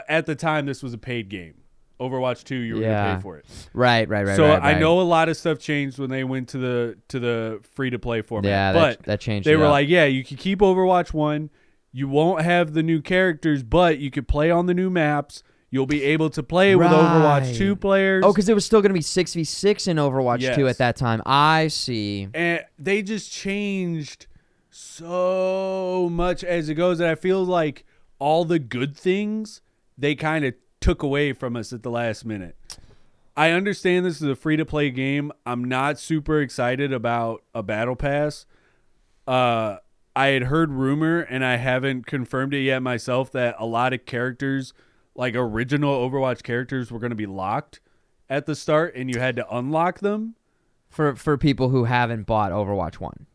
at the time this was a paid game. Overwatch 2, you were going to pay for it. Right. So right. I know a lot of stuff changed when they went to the free to play format. Yeah, but that changed. they it were up. like, yeah, you can keep Overwatch 1. You won't have the new characters, but you could play on the new maps. You'll be able to play with Overwatch 2 players. Oh, because it was still going to be 6v6 in Overwatch 2 Yes. at that time. I see. And they just changed so much as it goes that I feel like all the good things they kind of took away from us at the last minute. I understand this is a free-to-play game. I'm not super excited about a battle pass. I had heard rumor, and I haven't confirmed it yet myself, that a lot of characters, like original Overwatch characters, were going to be locked at the start, and you had to unlock them. For people who haven't bought Overwatch 1.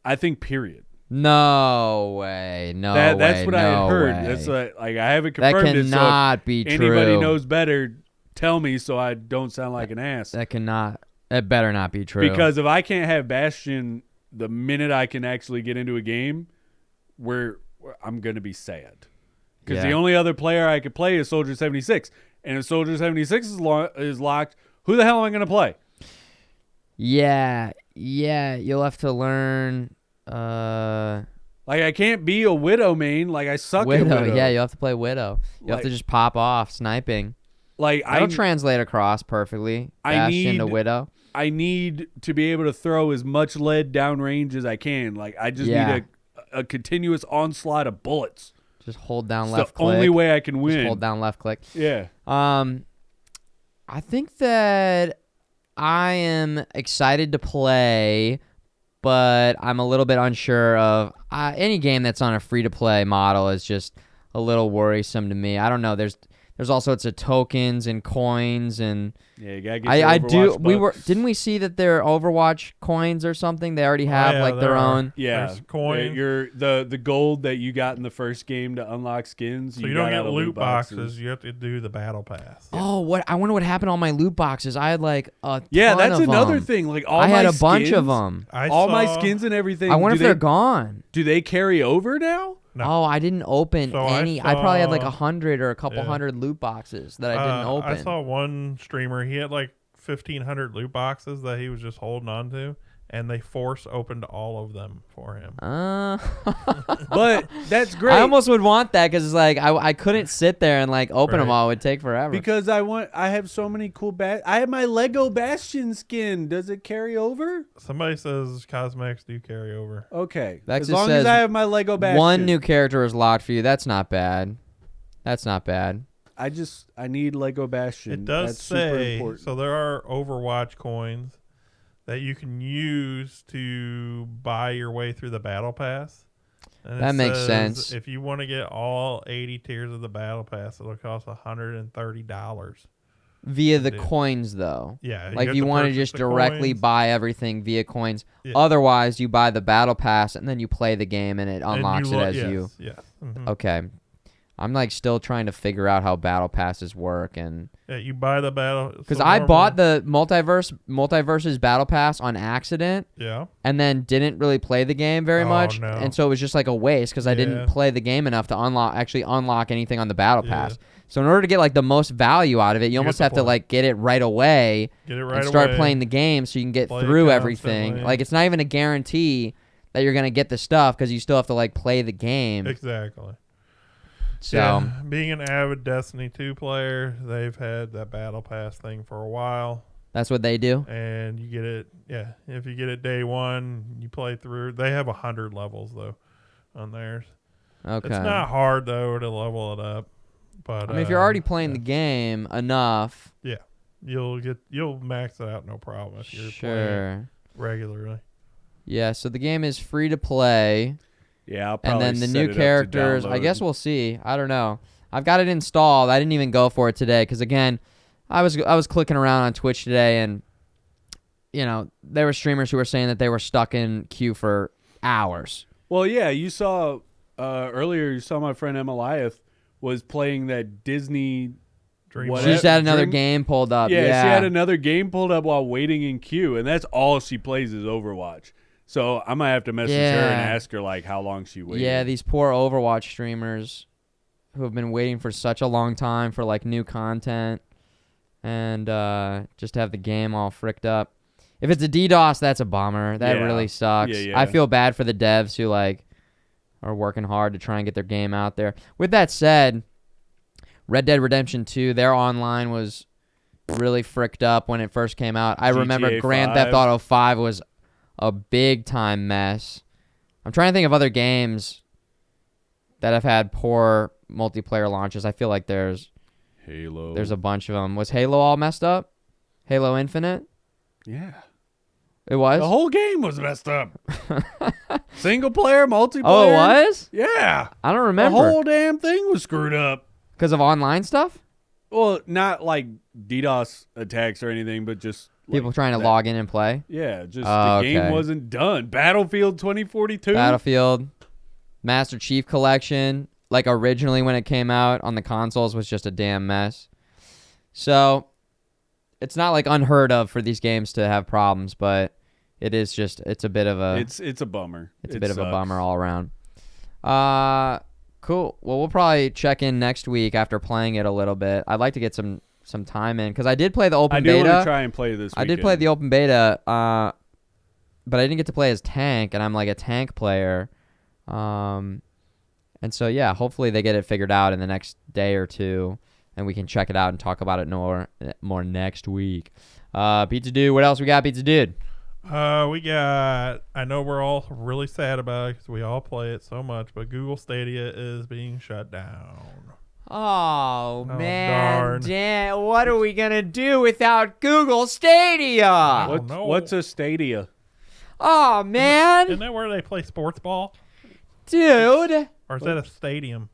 I think period. No way. No That's way. what I had no heard. way. That's like I haven't That confirmed it. So cannot be if true. anybody knows better, tell me so I don't sound like an ass. That better not be true. Because if I can't have Bastion the minute I can actually get into a game, I'm going to be sad. Because the only other player I could play is Soldier 76. And if Soldier 76 is locked, who the hell am I going to play? Yeah, you'll have to learn Like, I can't be a Widow main. Like, I suck at Widow. Yeah, you'll have to play Widow. You'll have to just pop off sniping. Like, That'll translate across perfectly. Bastion to Widow. I need to be able to throw as much lead downrange as I can. Like, I just need a continuous onslaught of bullets. Just hold down It's left the click. only way I can win. Just hold down left click. Yeah. I think that I am excited to play, but I'm a little bit unsure of any game that's on a free-to-play model is just a little worrisome to me. I don't know. There's all sorts of tokens and coins and Yeah, you gotta get your I Overwatch do. bucks. Didn't we see that they're Overwatch coins or something? They already have yeah, like their there are. own. Yeah, There's coins. the gold that you got in the first game to unlock skins. So you don't got get out of loot boxes. You have to do the battle pass. Oh, what? I wonder what happened to all my loot boxes. I had like a Yeah, ton that's of another them. thing. Like all I had my a bunch of skins- them. All my skins and everything. I wonder if do they're they, gone. do they carry over now? No. Oh, I didn't open So any. I probably had like saw- 100 or a couple Yeah. hundred loot boxes that I didn't open. I saw one streamer. He had like 1,500 loot boxes that he was just holding on to, and they force opened all of them for him. But that's great. I almost would want that because it's like I couldn't sit there and like open them Right. all. It would take forever. because I have so many cool I have my Lego Bastion skin. Does it carry over? Somebody says cosmetics do carry over. Okay. That as just long as says I have my Lego Bastion. one new character is locked for you. That's not bad. That's not bad. I need Lego Bastion. It does That's super say important. so. There are Overwatch coins that you can use to buy your way through the battle pass. And That it makes says sense. If you want to get all 80 tiers of the battle pass, it'll cost $130. Via the Yeah. coins, though. Yeah, Like have you want to purchase just the directly coins, buy everything via coins. Yeah. Otherwise, you buy the battle pass and then you play the game and it and unlocks you it as yes, you. Yes. Mhm. Okay. I'm like still trying to figure out how battle passes work, and Yeah, you buy the battle because I bought the multiverses battle pass on accident, Yeah. and then didn't really play the game very Oh, much, no. and so it was just like a waste because I Yeah. didn't play the game enough to unlock anything on the battle Yeah. pass. So in order to get like the most value out of it, you almost have to like get it right away Get it right and start away. playing the game so you can get Play it through everything. constantly. Like it's not even a guarantee that you're gonna get the stuff because you still have to like play the game. Exactly. So Yeah, being an avid Destiny 2 player, they've had that battle pass thing for a while. that's what they do. And you get it, yeah. If you get it day one, you play through. They have 100 levels though on theirs. Okay. It's not hard though to level it up, but I mean, if you're already playing yeah. the game enough, you'll max it out no problem if you're playing sure. regularly. Yeah. So the game is free to play. Yeah, I'll And probably then the set new it up to characters, I download. guess we'll see. I don't know. I've got it installed. I didn't even go for it today because again, I was clicking around on Twitch today, and you know there were streamers who were saying that they were stuck in queue for hours. Well, yeah, you saw earlier. You saw my friend Emiliath was playing that Disney. Dream What- She just had another Dream- game pulled up. Yeah, Yeah, she had another game pulled up while waiting in queue, and that's all she plays is Overwatch. So I might have to message her and Yeah. ask her like how long she waited. Yeah, these poor Overwatch streamers who have been waiting for such a long time for like new content and just to have the game all fricked up. If it's a DDoS, that's a bummer. That Yeah. really sucks. Yeah. I feel bad for the devs who like are working hard to try and get their game out there. With that said, Red Dead Redemption 2, their online was really fricked up when it first came out. I remember GTA Grand 5. Theft Auto 5 was a big time mess. I'm trying to think of other games that have had poor multiplayer launches. I feel like there's Halo. a bunch of them. Was Halo all messed up? Halo Infinite? Yeah. It was? The whole game was messed up. Single player, multiplayer. Oh, it was? Yeah. I don't The remember. whole damn thing was screwed up. Because of online stuff? Well, not like DDoS attacks or anything, but just People like trying to that. log in and play? Yeah, just Oh, the game okay. wasn't done. Battlefield 2042. Battlefield, Master Chief Collection, like originally when it came out on the consoles, was just a damn mess. So it's not like unheard of for these games to have problems, but it's a bit of a It's a bummer. it's a It bit of a sucks. bummer all around. Cool. Well, we'll probably check in next week after playing it a little bit. I'd like to get some time in because I did play the open I do want beta. to try and play this. I did play the open beta, but I didn't get to play as tank, and I'm like a tank player. And so yeah, hopefully they get it figured out in the next day or two, and we can check it out and talk about it more next week. Pizza Dude, what else we got, Pizza Dude? We got. I know we're all really sad about it because we all play it so much, but Google Stadia is being shut down. Oh, man. damn, what are we gonna do without Google Stadia? What? no. What's a Stadia? Oh man, Isn't that where they play sports ball, dude. or is that a stadium?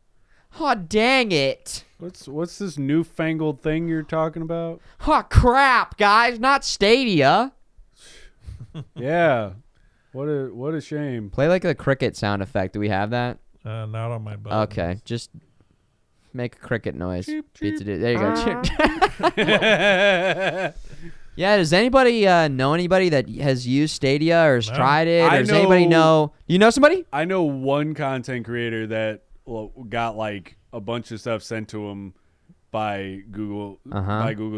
Oh dang it. What's this newfangled thing you're talking about? Oh crap, guys, not Stadia. Yeah. What a shame. Play like the cricket sound effect. Do we have that? Not on my button. Okay, just make a cricket noise. Cheep, Pizza cheep. Dude. There you go. Yeah, does anybody know anybody that has used Stadia or has No. tried it? Or I does anybody know? You know somebody? I know one content creator that got like a bunch of stuff sent to him by Google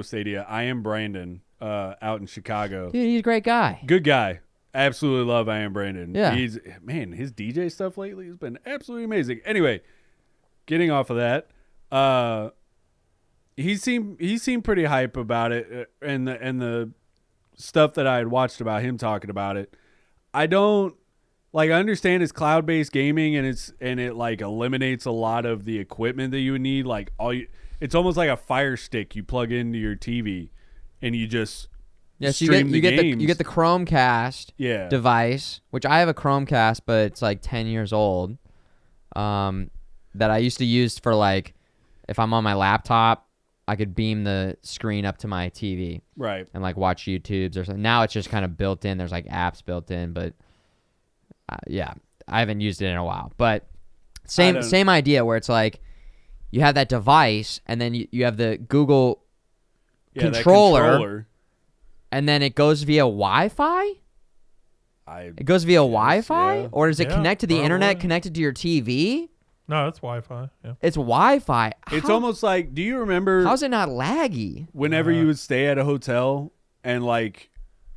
Stadia. I am Brandon out in Chicago. Dude, he's a great guy. Good guy. Absolutely love I am Brandon. Yeah. His DJ stuff lately has been absolutely amazing. Anyway, getting off of that, he seemed pretty hype about it, and the stuff that I had watched about him talking about it. I don't I understand it's cloud-based gaming and it like eliminates a lot of the equipment that you would need. Like it's almost like a Fire Stick you plug into your TV, and you just Yeah, so stream you get games. the Chromecast device, which I have a Chromecast, but it's like 10 years old. That I used to use for like if I'm on my laptop, I could beam the screen up to my TV, right, and like watch YouTubes or something. Now it's just kind of built in. There's like apps built in, but yeah, I haven't used it in a while. But same idea where it's like you have that device, and then you have the Google that controller, and then it goes via Wi-Fi? It goes via Wi-Fi? yeah. Or does it Yeah, connect to the internet, probably. connected to your TV? No, it's Wi-Fi. Yeah. It's Wi-Fi. It's almost like, do you remember How's it not laggy? whenever you would stay at a hotel and like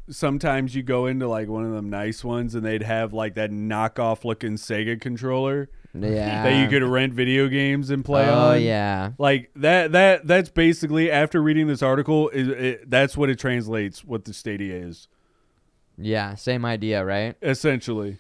sometimes you go into like one of them nice ones and they'd have like that knockoff looking Sega controller Yeah. that you could rent video games and play Oh, on? yeah. Like that's basically, after reading this article, that's what it translates what the Stadia is. Yeah, same idea, right? Essentially.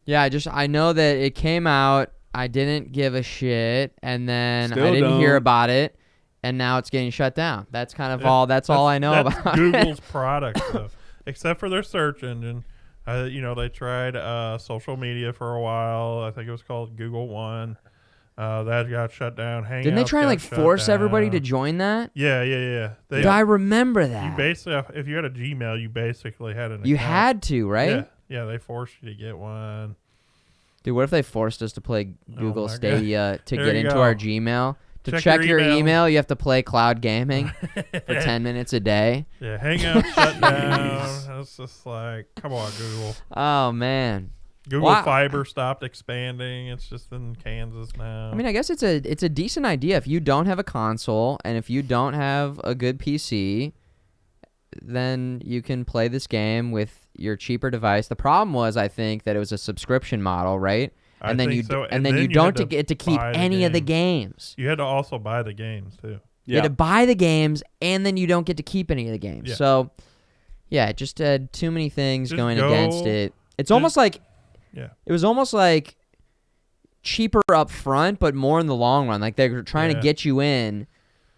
Yeah, I know that it came out. I didn't give a shit, and then Still I didn't hear don't. about it, and now it's getting shut down. That's kind of Yeah, all. That's all I know that's about Google's product, though, except for their search engine. They tried social media for a while. I think it was called Google One. That got shut down. Hangouts Didn't they try and got like shut force down. everybody to join that? Yeah. I remember You that. basically, if you had a Gmail, you basically had an. You account. had to, right? Yeah, they forced you to get one. Dude, what if they forced us to play Google my God. Stadia to There get you into go. our Gmail? To Check check your your email. email, you have to play cloud gaming for 10 minutes a day. Yeah, Hangouts shut down. It's just like, come on, Google. Oh, man. Google Wow. Fiber stopped expanding. It's just in Kansas now. I mean, I guess it's a decent idea. If you don't have a console and if you don't have a good PC, then you can play this game with your cheaper device. The problem was, I think, that it was a subscription model, right? I And then think you so. and then you had don't to get to keep buy the any of the games. games. You had to also buy the games too. You had to buy the games, and then you don't get to keep any of the games. Yeah. So, yeah, it just had too many things Just going go- against it. It's just- almost like Yeah. it was almost like cheaper up front, but more in the long run. Like they were trying to Yeah. get you in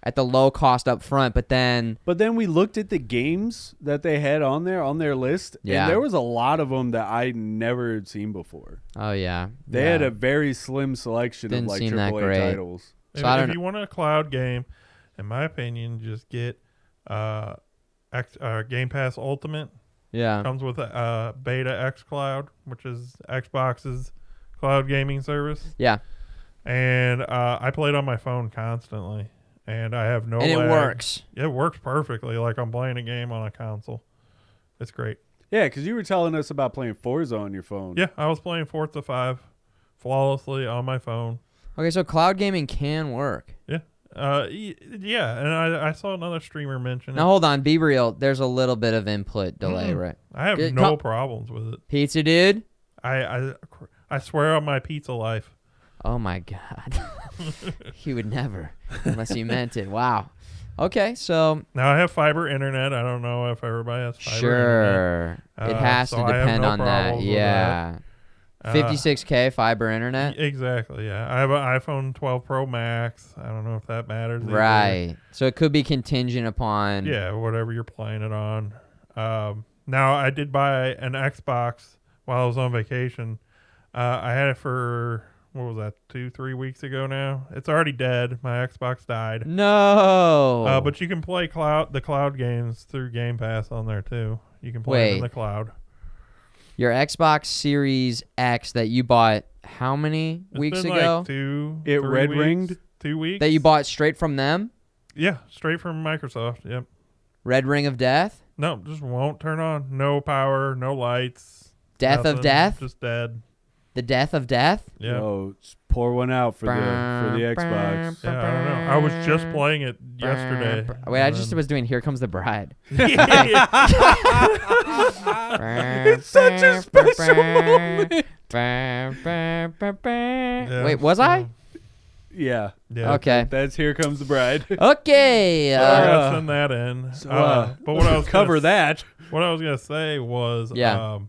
at the low cost up front, but then But then we looked at the games that they had on their list, Yeah. and there was a lot of them that I never had seen before. oh yeah, They yeah. had a very slim selection Didn't of like seem that AAA great. titles. So If, I if don't you want a cloud game, in my opinion, just get Game Pass Ultimate. yeah. Comes with a Beta X Cloud, which is Xbox's cloud gaming service. Yeah, And I play it on my phone constantly, and I have no and it lag. works. It works perfectly, like I'm playing a game on a console. It's great. Yeah, because you were telling us about playing Forza on your phone. Yeah, I was playing Forza 5 flawlessly on my phone. Okay, so cloud gaming can work. Yeah. Yeah, and I saw another streamer mention it. Now hold on, be real. There's a little bit of input delay, Mm-mm. right? I have Good no co- problems with it. Pizza dude. I swear on my pizza life. Oh my god, he would never, unless he meant it. Wow. Okay, so Now I have fiber internet. I don't know if everybody has fiber internet. sure, it has so to I have depend no on that. problems with Yeah. 56K fiber internet. Exactly, yeah. I have an iPhone 12 Pro Max. I don't know if that matters. either. Right. So it could be contingent upon. Yeah, whatever you're playing it on. Now, I did buy an Xbox while I was on vacation. I had it for, what was that, 2-3 weeks ago now? It's already dead. My Xbox died. No. But you can play the cloud games through Game Pass on there, too. You can play it in Wait. the cloud. Your Xbox Series X that you bought how many It's weeks been ago? Like 2, It 3 red weeks, ringed? 2 weeks. That you bought straight from them? Yeah, straight from Microsoft. Yep. Red Ring of Death? No, just won't turn on. No power, no lights. Death of nothing, Death? Just dead. The Death of Death? Yeah. Oh, just pour one out for the Xbox. Yeah, I don't know. I was just playing it yesterday. Wait, I just was doing Here Comes the Bride. It's such a special moment. Wait, was I? Yeah. Yeah. Okay. That's Here Comes the Bride. Okay. So I gotta send that in. But what I was cover gonna, that. What I was gonna say was, Yeah.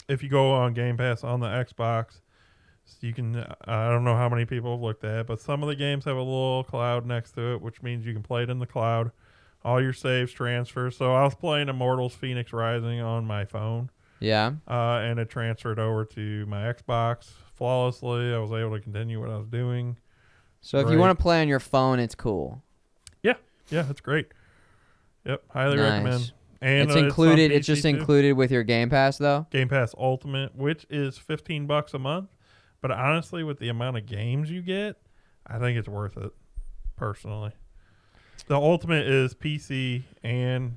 if you go on Game Pass on the Xbox, you can. I don't know how many people have looked at it, but some of the games have a little cloud next to it, which means you can play it in the cloud. All your saves transfer. So I was playing Immortals: Phoenix Rising on my phone, Yeah. and it transferred over to my Xbox flawlessly. I was able to continue what I was doing. So if you Great. want to play on your phone, it's cool. Yeah, it's great. Yep, highly Nice. recommend. And It's on included. It's PC just too. included with your Game Pass, though. Game Pass Ultimate, which is $15 a month. But honestly, with the amount of games you get, I think it's worth it. personally. The ultimate is PC and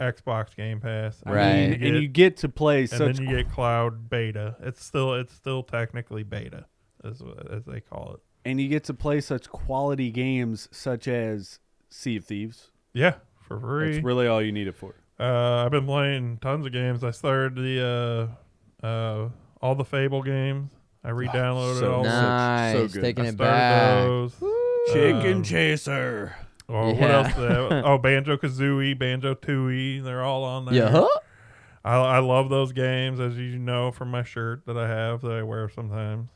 Xbox Game Pass. Right. And you get to play and such then you get cloud beta. It's still technically beta, as they call it. and you get to play such quality games such as Sea of Thieves. Yeah, for free. That's really all you need it for. I've been playing tons of games. I started the all the Fable games. I re-downloaded so all of them. Nice. so good. Taking I it started back. those. Chicken Chaser. Oh, Yeah. what else do they have? Oh, Banjo-Kazooie, Banjo-Tooie. They're all on there. Yeah. I love those games, as you know from my shirt that I have that I wear sometimes.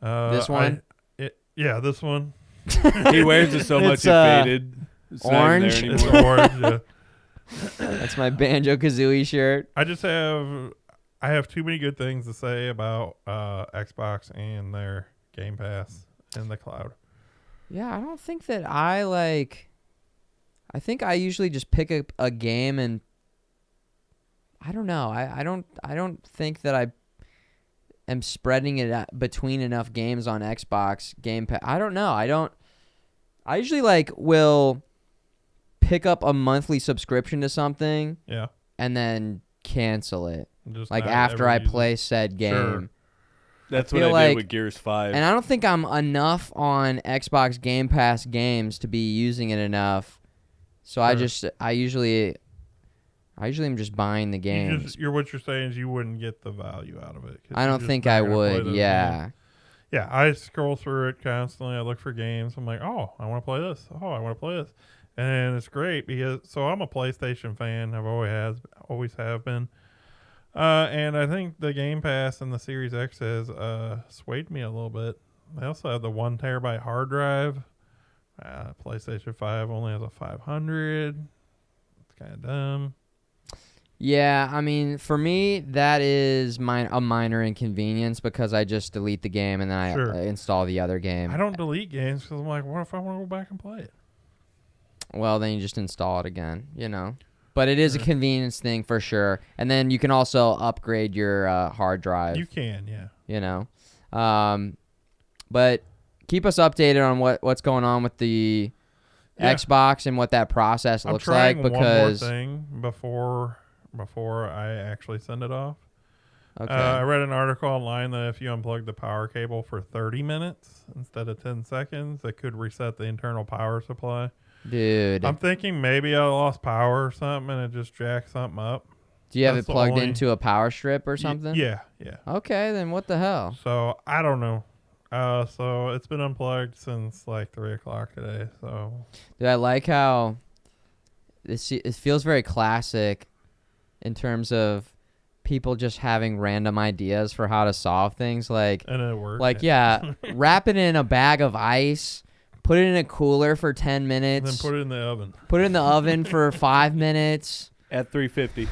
This one? Yeah, this one. He wears it so much It's, it faded. It's orange. Not even It's there anymore. orange. Yeah. That's my Banjo-Kazooie shirt. I have too many good things to say about Xbox and their Game Pass in the cloud. Yeah, I don't think that I think I usually just pick up a game and I don't know. I don't think that I am spreading it out between enough games on Xbox Game Pass. I don't know. I usually will pick up a monthly subscription to something Yeah. and then cancel it. Just Like not after ever I use it. play said game. Sure. That's I what feel I did like- with Gears 5. And I don't think I'm enough on Xbox Game Pass games to be using it enough. So Sure. I usually am just buying the games. What you're saying is you wouldn't get the value out of it. 'Cause I you're don't just think not I gonna play would. those Yeah. games. Yeah, I scroll through it constantly. I look for games. I'm like, oh, I want to play this. Oh, I want to play this. And it's great because I'm a PlayStation fan. I've always have been. And I think the Game Pass and the Series X has swayed me a little bit. They also have the 1 terabyte hard drive. PlayStation 5 only has a 500. It's kind of dumb. Yeah, I mean, for me, that is a minor inconvenience because I just delete the game and then I Sure. install the other game. I don't delete games because I'm like, what if I want to go back and play it? Well, then you just install it again, But it is a Sure. convenience thing for sure. And then you can also upgrade your hard drive. You can, yeah. But keep us updated on what's going on with the Yeah. Xbox and what that process I'm looks trying like because one more thing before I actually send it off. okay. I read an article online that if you unplug the power cable for 30 minutes instead of 10 seconds, it could reset the internal power supply. Dude, I'm thinking maybe I lost power or something and it just jacked something up. do you have that's it the plugged only- into a power strip or something? Yeah. Okay, then what the hell? So I don't know. So it's been unplugged since like 3 o'clock today. So Dude, I like how it feels very classic in terms of people just having random ideas for how to solve things. and it worked. Wrap it in a bag of ice, put it in a cooler for 10 And then minutes, put it in the oven. put it in the oven for 5 minutes. At 350.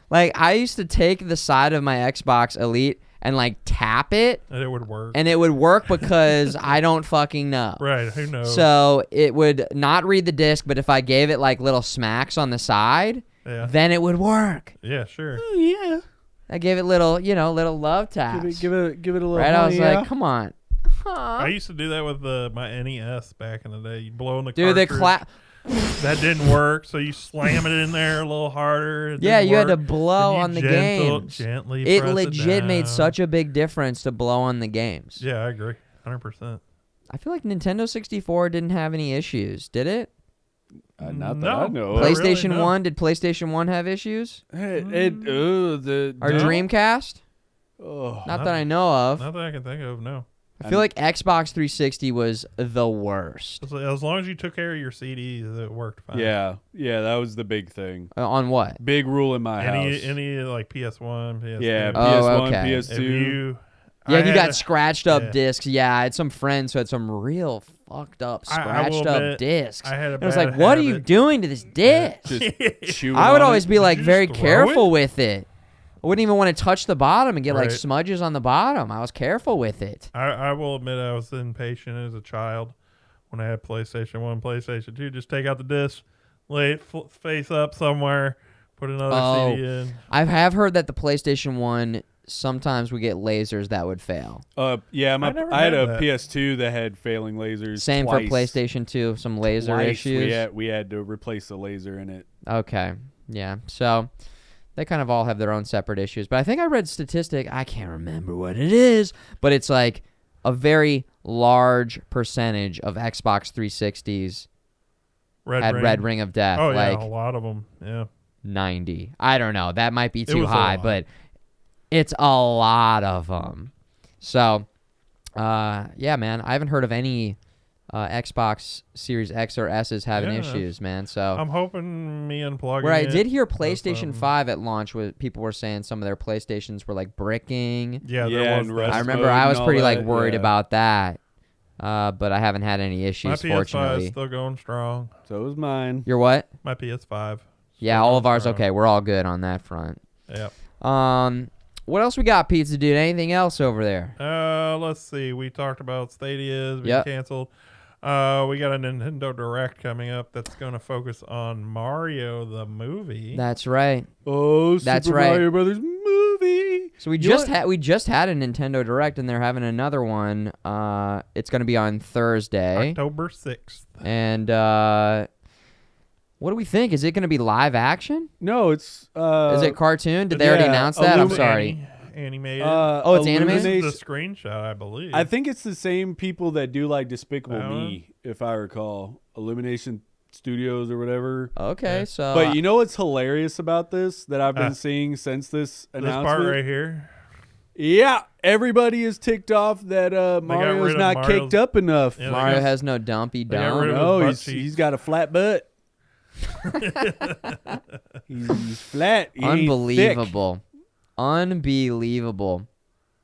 Like I used to take the side of my Xbox Elite and tap it And it would work. and it would work because I don't fucking know. Right. Who knows? So it would not read the disc, but if I gave it little smacks on the side, yeah. then it would work. Yeah, sure. Oh, yeah. I gave it little love taps. Give it a little right? I was honey, like, come on. I used to do that with my NES back in the day. You blow in the Dude, the cartridge. That didn't work, so you slam it in there a little harder. It yeah, didn't you had to work. blow Then you on the games. Gently It press legit made down. such a big difference to blow on the games. Yeah, I agree. 100%. I feel like Nintendo 64 didn't have any issues, did it? Not that No. I know. Not really, PlayStation no. 1, did PlayStation 1 have issues? Or Or Dreamcast? Oh, Not that I know of. Not that I can think of, no. I feel like Xbox 360 was the worst. As long as you took care of your CDs, it worked fine. yeah, that was the big thing. On what? Big rule in my house. Any like PS1, PS2. Yeah, Oh, PS1, okay. If PS2. you, Yeah, I if you had got a- scratched up yeah. discs. Yeah, I had some friends who had some real fucked up, I will scratched up admit, discs. I had a And I was bad like, what are you habit. doing to this disc? Just chewing I would on always it. be like you very just throw careful it? with it. I wouldn't even want to touch the bottom and get Right. smudges on the bottom. I was careful with it. I will admit I was impatient as a child when I had PlayStation 1, PlayStation 2. Just take out the disc, lay it face up somewhere, put another Oh. CD in. I have heard that the PlayStation 1 sometimes we get lasers that would fail. Yeah, never I had had a that. PS2 that had failing lasers. Same twice. for PlayStation 2, some laser Twice issues. We had to replace the laser in it. Okay, yeah. So they kind of all have their own separate issues. But I think I read statistic, I can't remember what it is, but it's like a very large percentage of Xbox 360s had Red Ring of Death. Oh, like yeah, a lot of them. Yeah. 90. I don't know. That might be It too was a high, lot. but it's a lot of them. So, yeah, man. I haven't heard of any Xbox Series X or S's having Yeah. issues, man. So, I'm hoping me unplugging where I it did hear does PlayStation something. 5 at launch, people were saying some of their PlayStations were like bricking. Yeah, Yeah, there was and that. rest I remember mode I was and all pretty like that, worried yeah. about that, but I haven't had any My issues, PS5 fortunately. is still going strong. So was mine. You're what? My PS5. Yeah, still all going of ours. strong. Okay, we're all good on that front. Yep. What else we got, Pizza Dude? Anything else over there? Let's see. We talked about Stadia's being Yep. canceled. We got a Nintendo Direct coming up that's going to focus on Mario the movie. That's right. Oh, That's Super right. Mario Brothers movie. So we You know just what? had a Nintendo Direct, and they're having another one. It's going to be on Thursday. October 6th. And what do we think? Is it going to be live action? No, it's Is it cartoon? Did they already yeah, announce that? I'm Illumi- sorry. Animated. Oh, it's animated? This is Illumination- the screenshot, I believe. I think it's the same people that do like Despicable That Me, if I recall. Illumination Studios or whatever. Okay, Yeah. so But you know what's hilarious about this that I've been seeing since this this announcement? part right here. Yeah, everybody is ticked off that got Mario's rid of not Mario's- caked up enough. Yeah, they Mario got- has no dumpy got rid dump. of- No, butt he's cheeks. got a flat butt. he's flat. He ain't thick. Unbelievable. Unbelievable.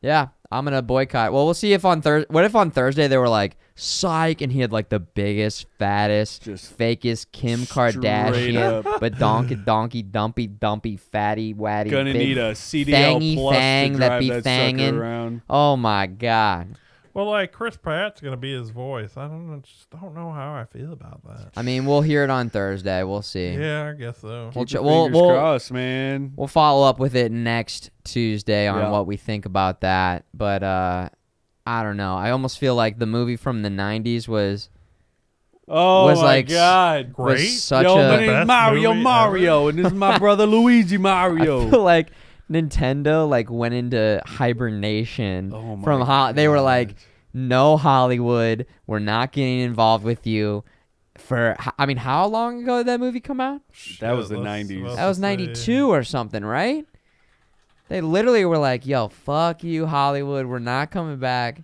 Yeah, I'm going to boycott. Well, we'll see if on Thursday. What if on Thursday they were like, psych, and he had like the biggest, fattest, Just fakest Kim straight Kardashian, up. but donkey, dumpy, fatty, watty. Gonna big need a CDL fangy plus fang to that drive be that fangin'. sucker around. Oh my God. Well, like Chris Pratt's going to be his voice. I just don't know how I feel about that. I mean, we'll hear it on Thursday. We'll see. Yeah, I guess so. We'll, Keep your we'll, fingers we'll, crossed, man. we'll follow up with it next Tuesday on Yeah. what we think about that. But I don't know. I almost feel like the movie from the 90s was Oh my like God! Great. was such Yo, my a. name's Best Mario, movie Mario, and this is my brother Luigi I Mario. feel like Nintendo like went into hibernation Oh my from they were God. like, no Hollywood, we're not getting involved with you. For I mean, how long ago did that movie come out? That was the Let's- 90s. let's That was say- 92 or something, right? They literally were like, yo, fuck you, Hollywood. We're not coming back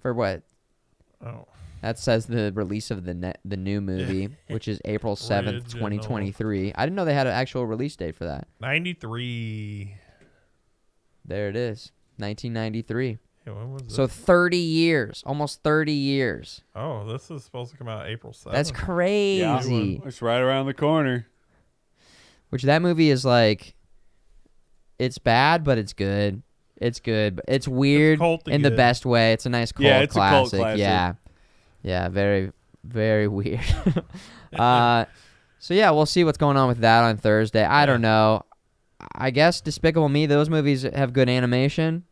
for what? Oh. That says the release of the new movie, which is April 7th, Original. 2023. I didn't know they had an actual release date for that. 93. There it is, 1993. Yeah, when was So this? 30 years, almost 30 years. Oh, this is supposed to come out April 7th. That's crazy. Yeah, it's right around the corner. Which that movie is like, it's bad, but it's good. It's good. But it's weird culty in the good. best way. It's a nice cult Yeah, it's a cult classic. classic. Yeah. Yeah, very, very weird. So, yeah, we'll see what's going on with that on Thursday. I don't know. I guess Despicable Me, those movies have good animation.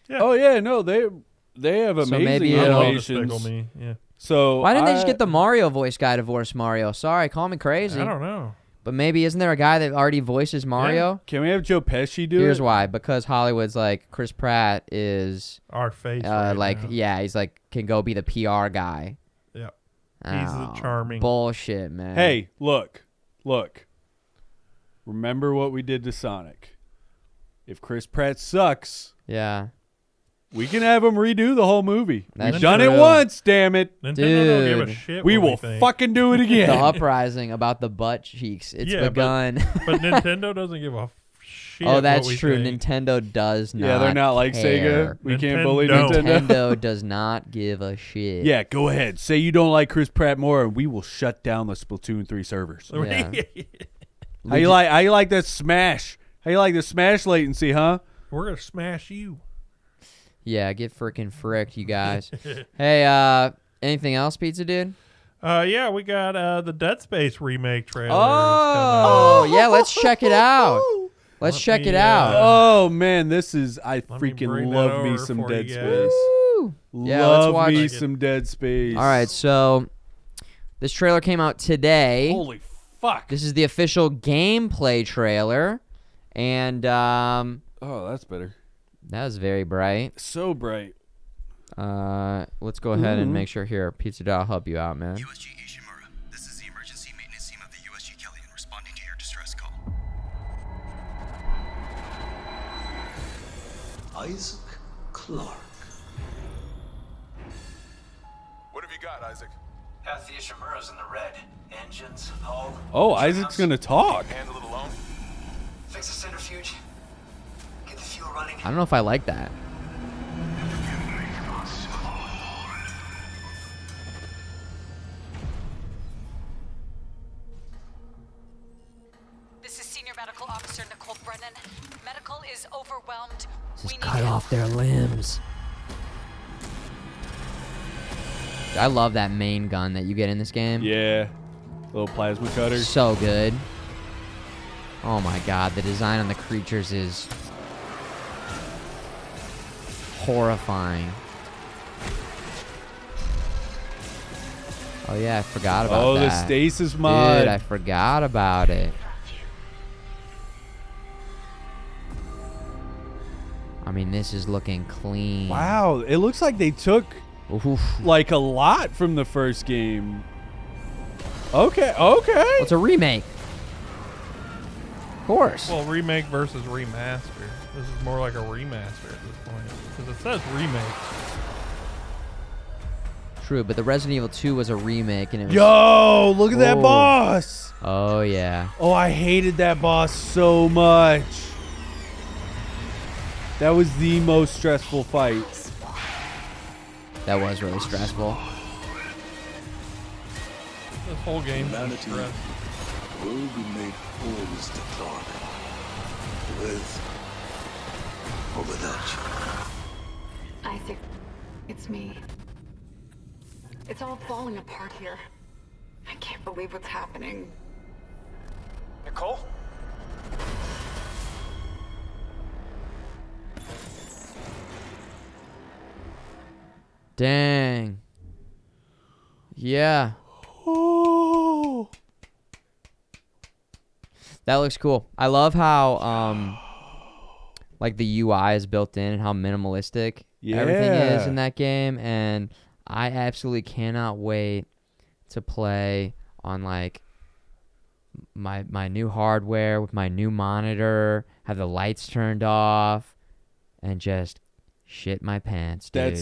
Yeah. Oh yeah, no, they have So amazing maybe I love animations. Despicable Me. Yeah. So Why didn't they just get the Mario voice guy to voice Mario? Sorry, call me crazy. I don't know. But maybe isn't there a guy that already voices Mario? Can we have Joe Pesci do Here's it? why. Because Hollywood's like, Chris Pratt is Our face. right like, now. yeah, he's like, can go be the PR guy. Yep. He's the Oh, charming. bullshit, man. Hey, look. Remember what we did to Sonic. If Chris Pratt sucks, Yeah. we can have him redo the whole movie. That's We've done it true. once, damn it. Nintendo don't give a Dude. shit. We what will think. fucking do it The again. uprising about the butt cheeks. It's Yeah, but- begun. But Nintendo doesn't give a shit. Oh, that's what we true. think. Nintendo does not. Yeah, they're not like care. Sega. We can't Nintendo. bully Nintendo. Nintendo does not give a shit. Yeah, go ahead. Say you don't like Chris Pratt more, and we will shut down the Splatoon 3 servers. Yeah. How you like that Smash? How you like the Smash latency, huh? We're gonna smash you. Yeah, get freaking fricked, you guys. Hey, anything else, Pizza Dude? Yeah, we got the Dead Space remake trailer. Oh, yeah, let's check it out. Let's Let check me, it out. Oh man, this is I Let me freaking bring that love me over some for Dead you guys. Space. Woo! Yeah, let's Love watch me it. some Dead Space. All right, so this trailer came out today. Holy fuck. This is the official gameplay trailer, and that Oh, that's better. was very bright. So bright. Let's go ahead and make sure here. PizzaDude, I'll help you out, man. USG Ishimura, this is the emergency maintenance team of the USG Kellyan responding to your distress call. Isaac Clarke. What have you got, Isaac? Half the Ishimura's in the red. Engines, hull. Oh, Isaac's gonna talk. Handle it alone? Fix the centrifuge. Get the fuel running. I don't know if I like that. This is Senior Medical Officer Nicole Brennan. Medical is overwhelmed. Just cut off their limbs. I love that main gun that you get in this game. Yeah. Little plasma cutter. So good. Oh my god, the design on the creatures is horrifying. Oh yeah, I forgot about Oh, that. the stasis mod. Dude, I forgot about it. I mean, this is looking clean. Wow, it looks like they took Oof. like a lot from the first game. Okay, okay. It's a remake. Of course. Well, remake versus remaster. This is more like a remaster at this point because it says remake. True, but the Resident Evil 2 was a remake, and it was. Yo, look at that Whoa. boss. Oh yeah. Oh, I hated that boss so much. That was the most stressful fight. That was really stressful. This whole game is Humanity stress. will be made whole, Mr. Clarke. With or without you. Isaac, it's me. It's all falling apart here. I can't believe what's happening. Nicole? Dang. Yeah. Oh. That looks cool. I love how like the UI is built in and how minimalistic everything is in that game, and I absolutely cannot wait to play on like my new hardware with my new monitor, have the lights turned off, and just shit my pants, dude.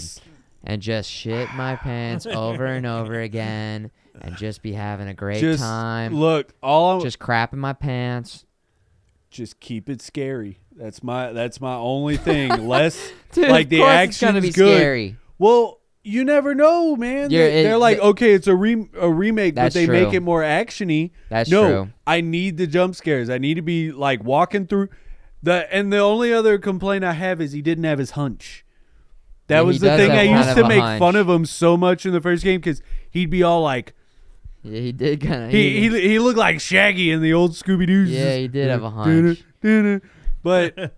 And just shit my pants over and over again, and just be having a great Just time. look, all I'm Just crapping my pants. just keep it scary. That's my only thing. Less Dude, like of the course action's it's gonna be good. scary. Well, you never know, man. They're like, okay, it's a remake, but That's they make true. it more actiony. That's no, true. I need the jump scares. I need to be like walking through the only other complaint I have is he didn't have his hunch. That Yeah, was he the does thing have I kind used of to a make hunch. fun of him so much in the first game because he'd be all like, Yeah, he did kind of. he looked like Shaggy in the old Scooby Doo. Yeah, he did have a hunch. But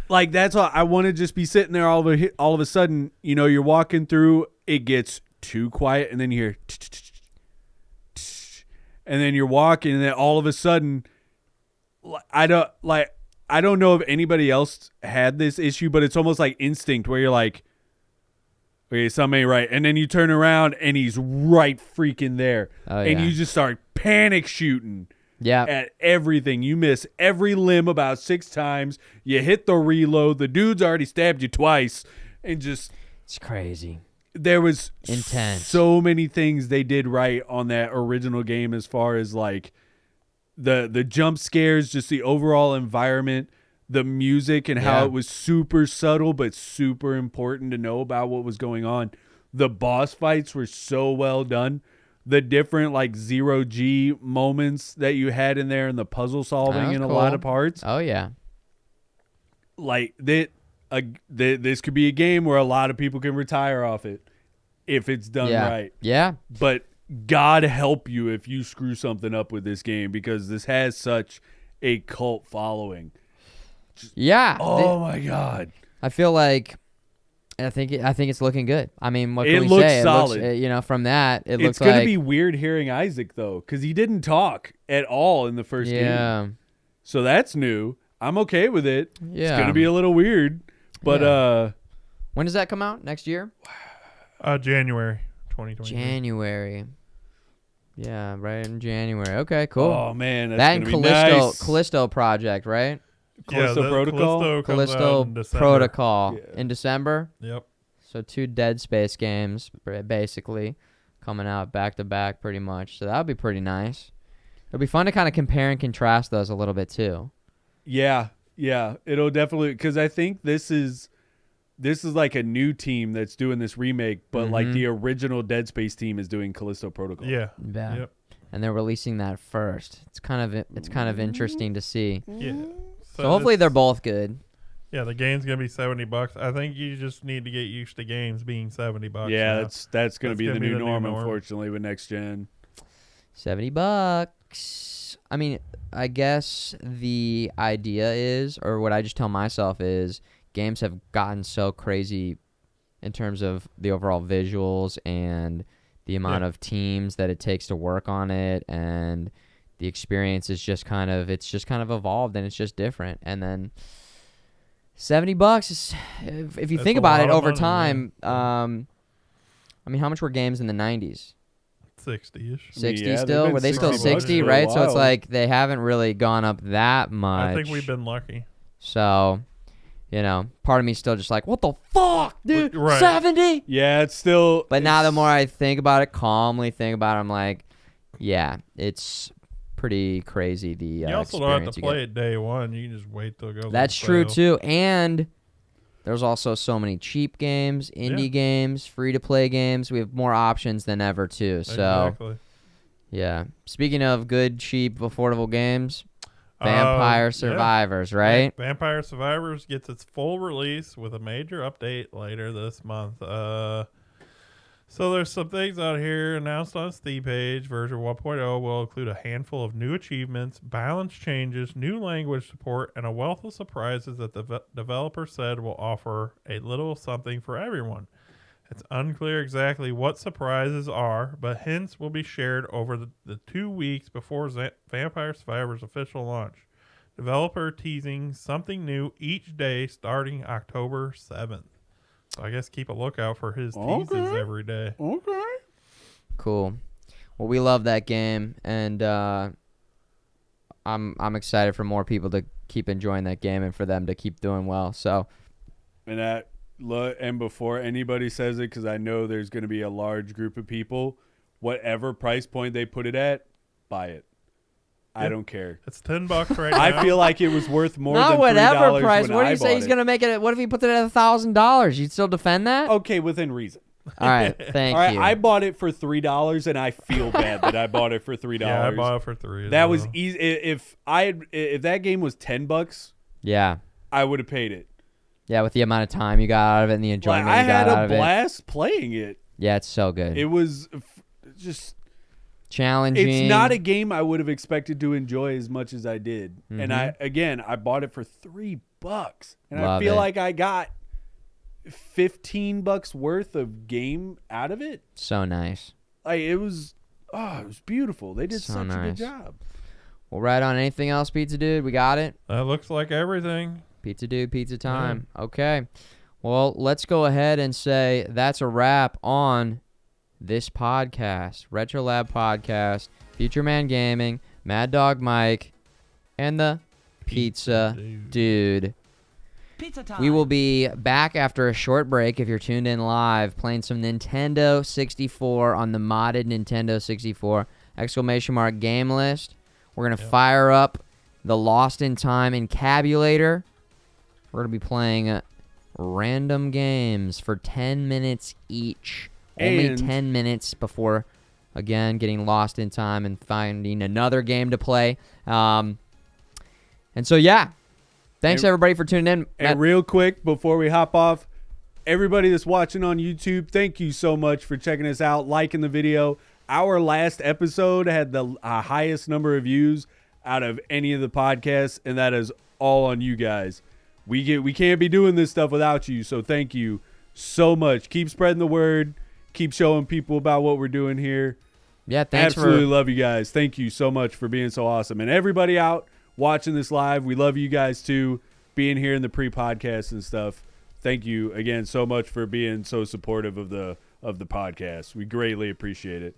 like that's all I want to just be sitting there all of a sudden, you know, you're walking through, it gets too quiet, and then you hear, and then you're walking, and then all of a sudden, I don't know if anybody else had this issue, but it's almost like instinct where you're like, okay, something ain't right, and then you turn around and he's right freaking there, Oh, and yeah. you just start panic shooting. Yeah. At everything. You miss every limb about 6 times. You hit the reload. The dude's already stabbed you twice. And just It's crazy. there was Intense. so many things they did right on that original game as far as like the jump scares, just the overall environment, the music, and how Yeah. it was super subtle but super important to know about what was going on. The boss fights were so well done. The different like 0G moments that you had in there and the puzzle solving was in a lot cool. of parts. Oh yeah. Like that this could be a game where a lot of people can retire off it if it's done Yeah. right. Yeah. But God help you if you screw something up with this game because this has such a cult following. Yeah. Oh my god. I feel like I think it's looking good. I mean, what can It we looks say? solid. It looks, you know, from that, it It's looks gonna like be weird hearing Isaac though, because he didn't talk at all in the first game. So that's new. I'm okay with it. Yeah. It's gonna be a little weird, but when does that come out? Next year? January 2020. January. Yeah, right in January. Okay, cool. oh man, that's that and gonna be Callisto, nice. Callisto Project, right? Callisto the Protocol? Callisto, comes out Callisto in December. Protocol Yeah. in December. Yep. So 2 Dead Space games, basically, coming out back to back pretty much. So that would be pretty nice. It'll be fun to kind of compare and contrast those a little bit too. Yeah, it'll definitely, because I think this is like a new team that's doing this remake, but like the original Dead Space team is doing Callisto Protocol. Yeah. Yeah. Yep. And they're releasing that first. It's kind of interesting to see. Yeah. So hopefully they're both good. Yeah, the game's gonna be $70. I think you just need to get used to games being $70. Yeah, now. that's going to be the new norm, norm. unfortunately, with next gen. $70. I mean, I guess the idea is, or what I just tell myself is, games have gotten so crazy in terms of the overall visuals and the amount of teams that it takes to work on it, and the experience is just kind of evolved and it's just different. And then $70 is, if you That's think a about lot it of over money, time. yeah. I mean, how much were games in the 90s? 60-ish. 60 Yeah, they've still? been Were they still 60 60, for a right? So it's while. like they haven't really gone up that much. I think we've been lucky. So, you know, part of me still just like, what the fuck, dude? Right. 70? Yeah, it's still. But now the more I think about it, calmly think about it, I'm like, yeah, it's pretty crazy. The You also don't have to play it day one. You can just wait till it goes. That's on true sale. too. And there's also so many cheap games, indie games, free-to-play games. We have more options than ever too. So, Exactly. yeah. Speaking of good, cheap, affordable games, Vampire Survivors, right? Yeah, Vampire Survivors gets its full release with a major update later this month. So there's some things out here announced on Steam page. Version 1.0 will include a handful of new achievements, balance changes, new language support, and a wealth of surprises that the developer said will offer a little something for everyone. It's unclear exactly what surprises are, but hints will be shared over the 2 weeks before Vampire Survivors' official launch. Developer teasing something new each day starting October 7th. So I guess keep a lookout for his teases every day. Okay. Cool. Well, we love that game, and I'm excited for more people to keep enjoying that game and for them to keep doing well. So, And before anybody says it, because I know there's going to be a large group of people, whatever price point they put it at, buy it. I don't care. It's $10 right now. I feel like it was worth more not than whatever $3 price. when What do I you say bought he's it. gonna make it? What if he puts it at $1,000? You'd still defend that? Okay, within reason. All right, thank All right, you. I bought it for $3, and I feel bad that I bought it for $3. Yeah, I bought it for $3. That was easy. If that game was $10, yeah, I would have paid it. yeah. With the amount of time you got out of it and the enjoyment I you got had out a of it. blast playing it. Yeah, it's so good. It was just Challenging. It's not a game I would have expected to enjoy as much as I did. And Mm-hmm. I bought it for $3, and Love I feel it. like I got $15 worth of game out of it. So nice. Like it was beautiful. They did So such a good nice. job. Well, right on. Anything else, Pizza Dude? We got it. That looks like everything. Pizza Dude, pizza time. Okay. Well, let's go ahead and say that's a wrap on this podcast, RetroLab podcast, FuturemanGaming, MadDawgMike, and the Pizza Dude. Pizza time. We will be back after a short break if you're tuned in live, playing some Nintendo 64 on the modded Nintendo 64 ! Game list. We're going to fire up the Lost in Time Encabulator. We're going to be playing random games for 10 minutes each. Only And 10 minutes before, again, getting lost in time and finding another game to play. And so, yeah. Thanks, everybody, for tuning in. And real quick, before we hop off, everybody that's watching on YouTube, thank you so much for checking us out, liking the video. Our last episode had the highest number of views out of any of the podcasts, and that is all on you guys. we can't be doing this stuff without you. So thank you so much. Keep spreading the word. Keep showing people about what we're doing here. Yeah, thanks Absolutely love you guys. Thank you so much for being so awesome. And everybody out watching this live, we love you guys too, being here in the pre-podcast and stuff. Thank you again so much for being so supportive of the podcast. We greatly appreciate it.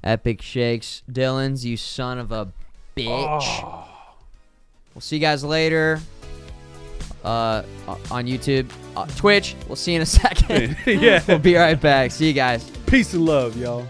Epic shakes. Dylan's, you son of a bitch. We'll see you guys later on YouTube. Twitch, we'll see you in a second. Yeah. We'll be right back. See you guys. Peace and love, y'all.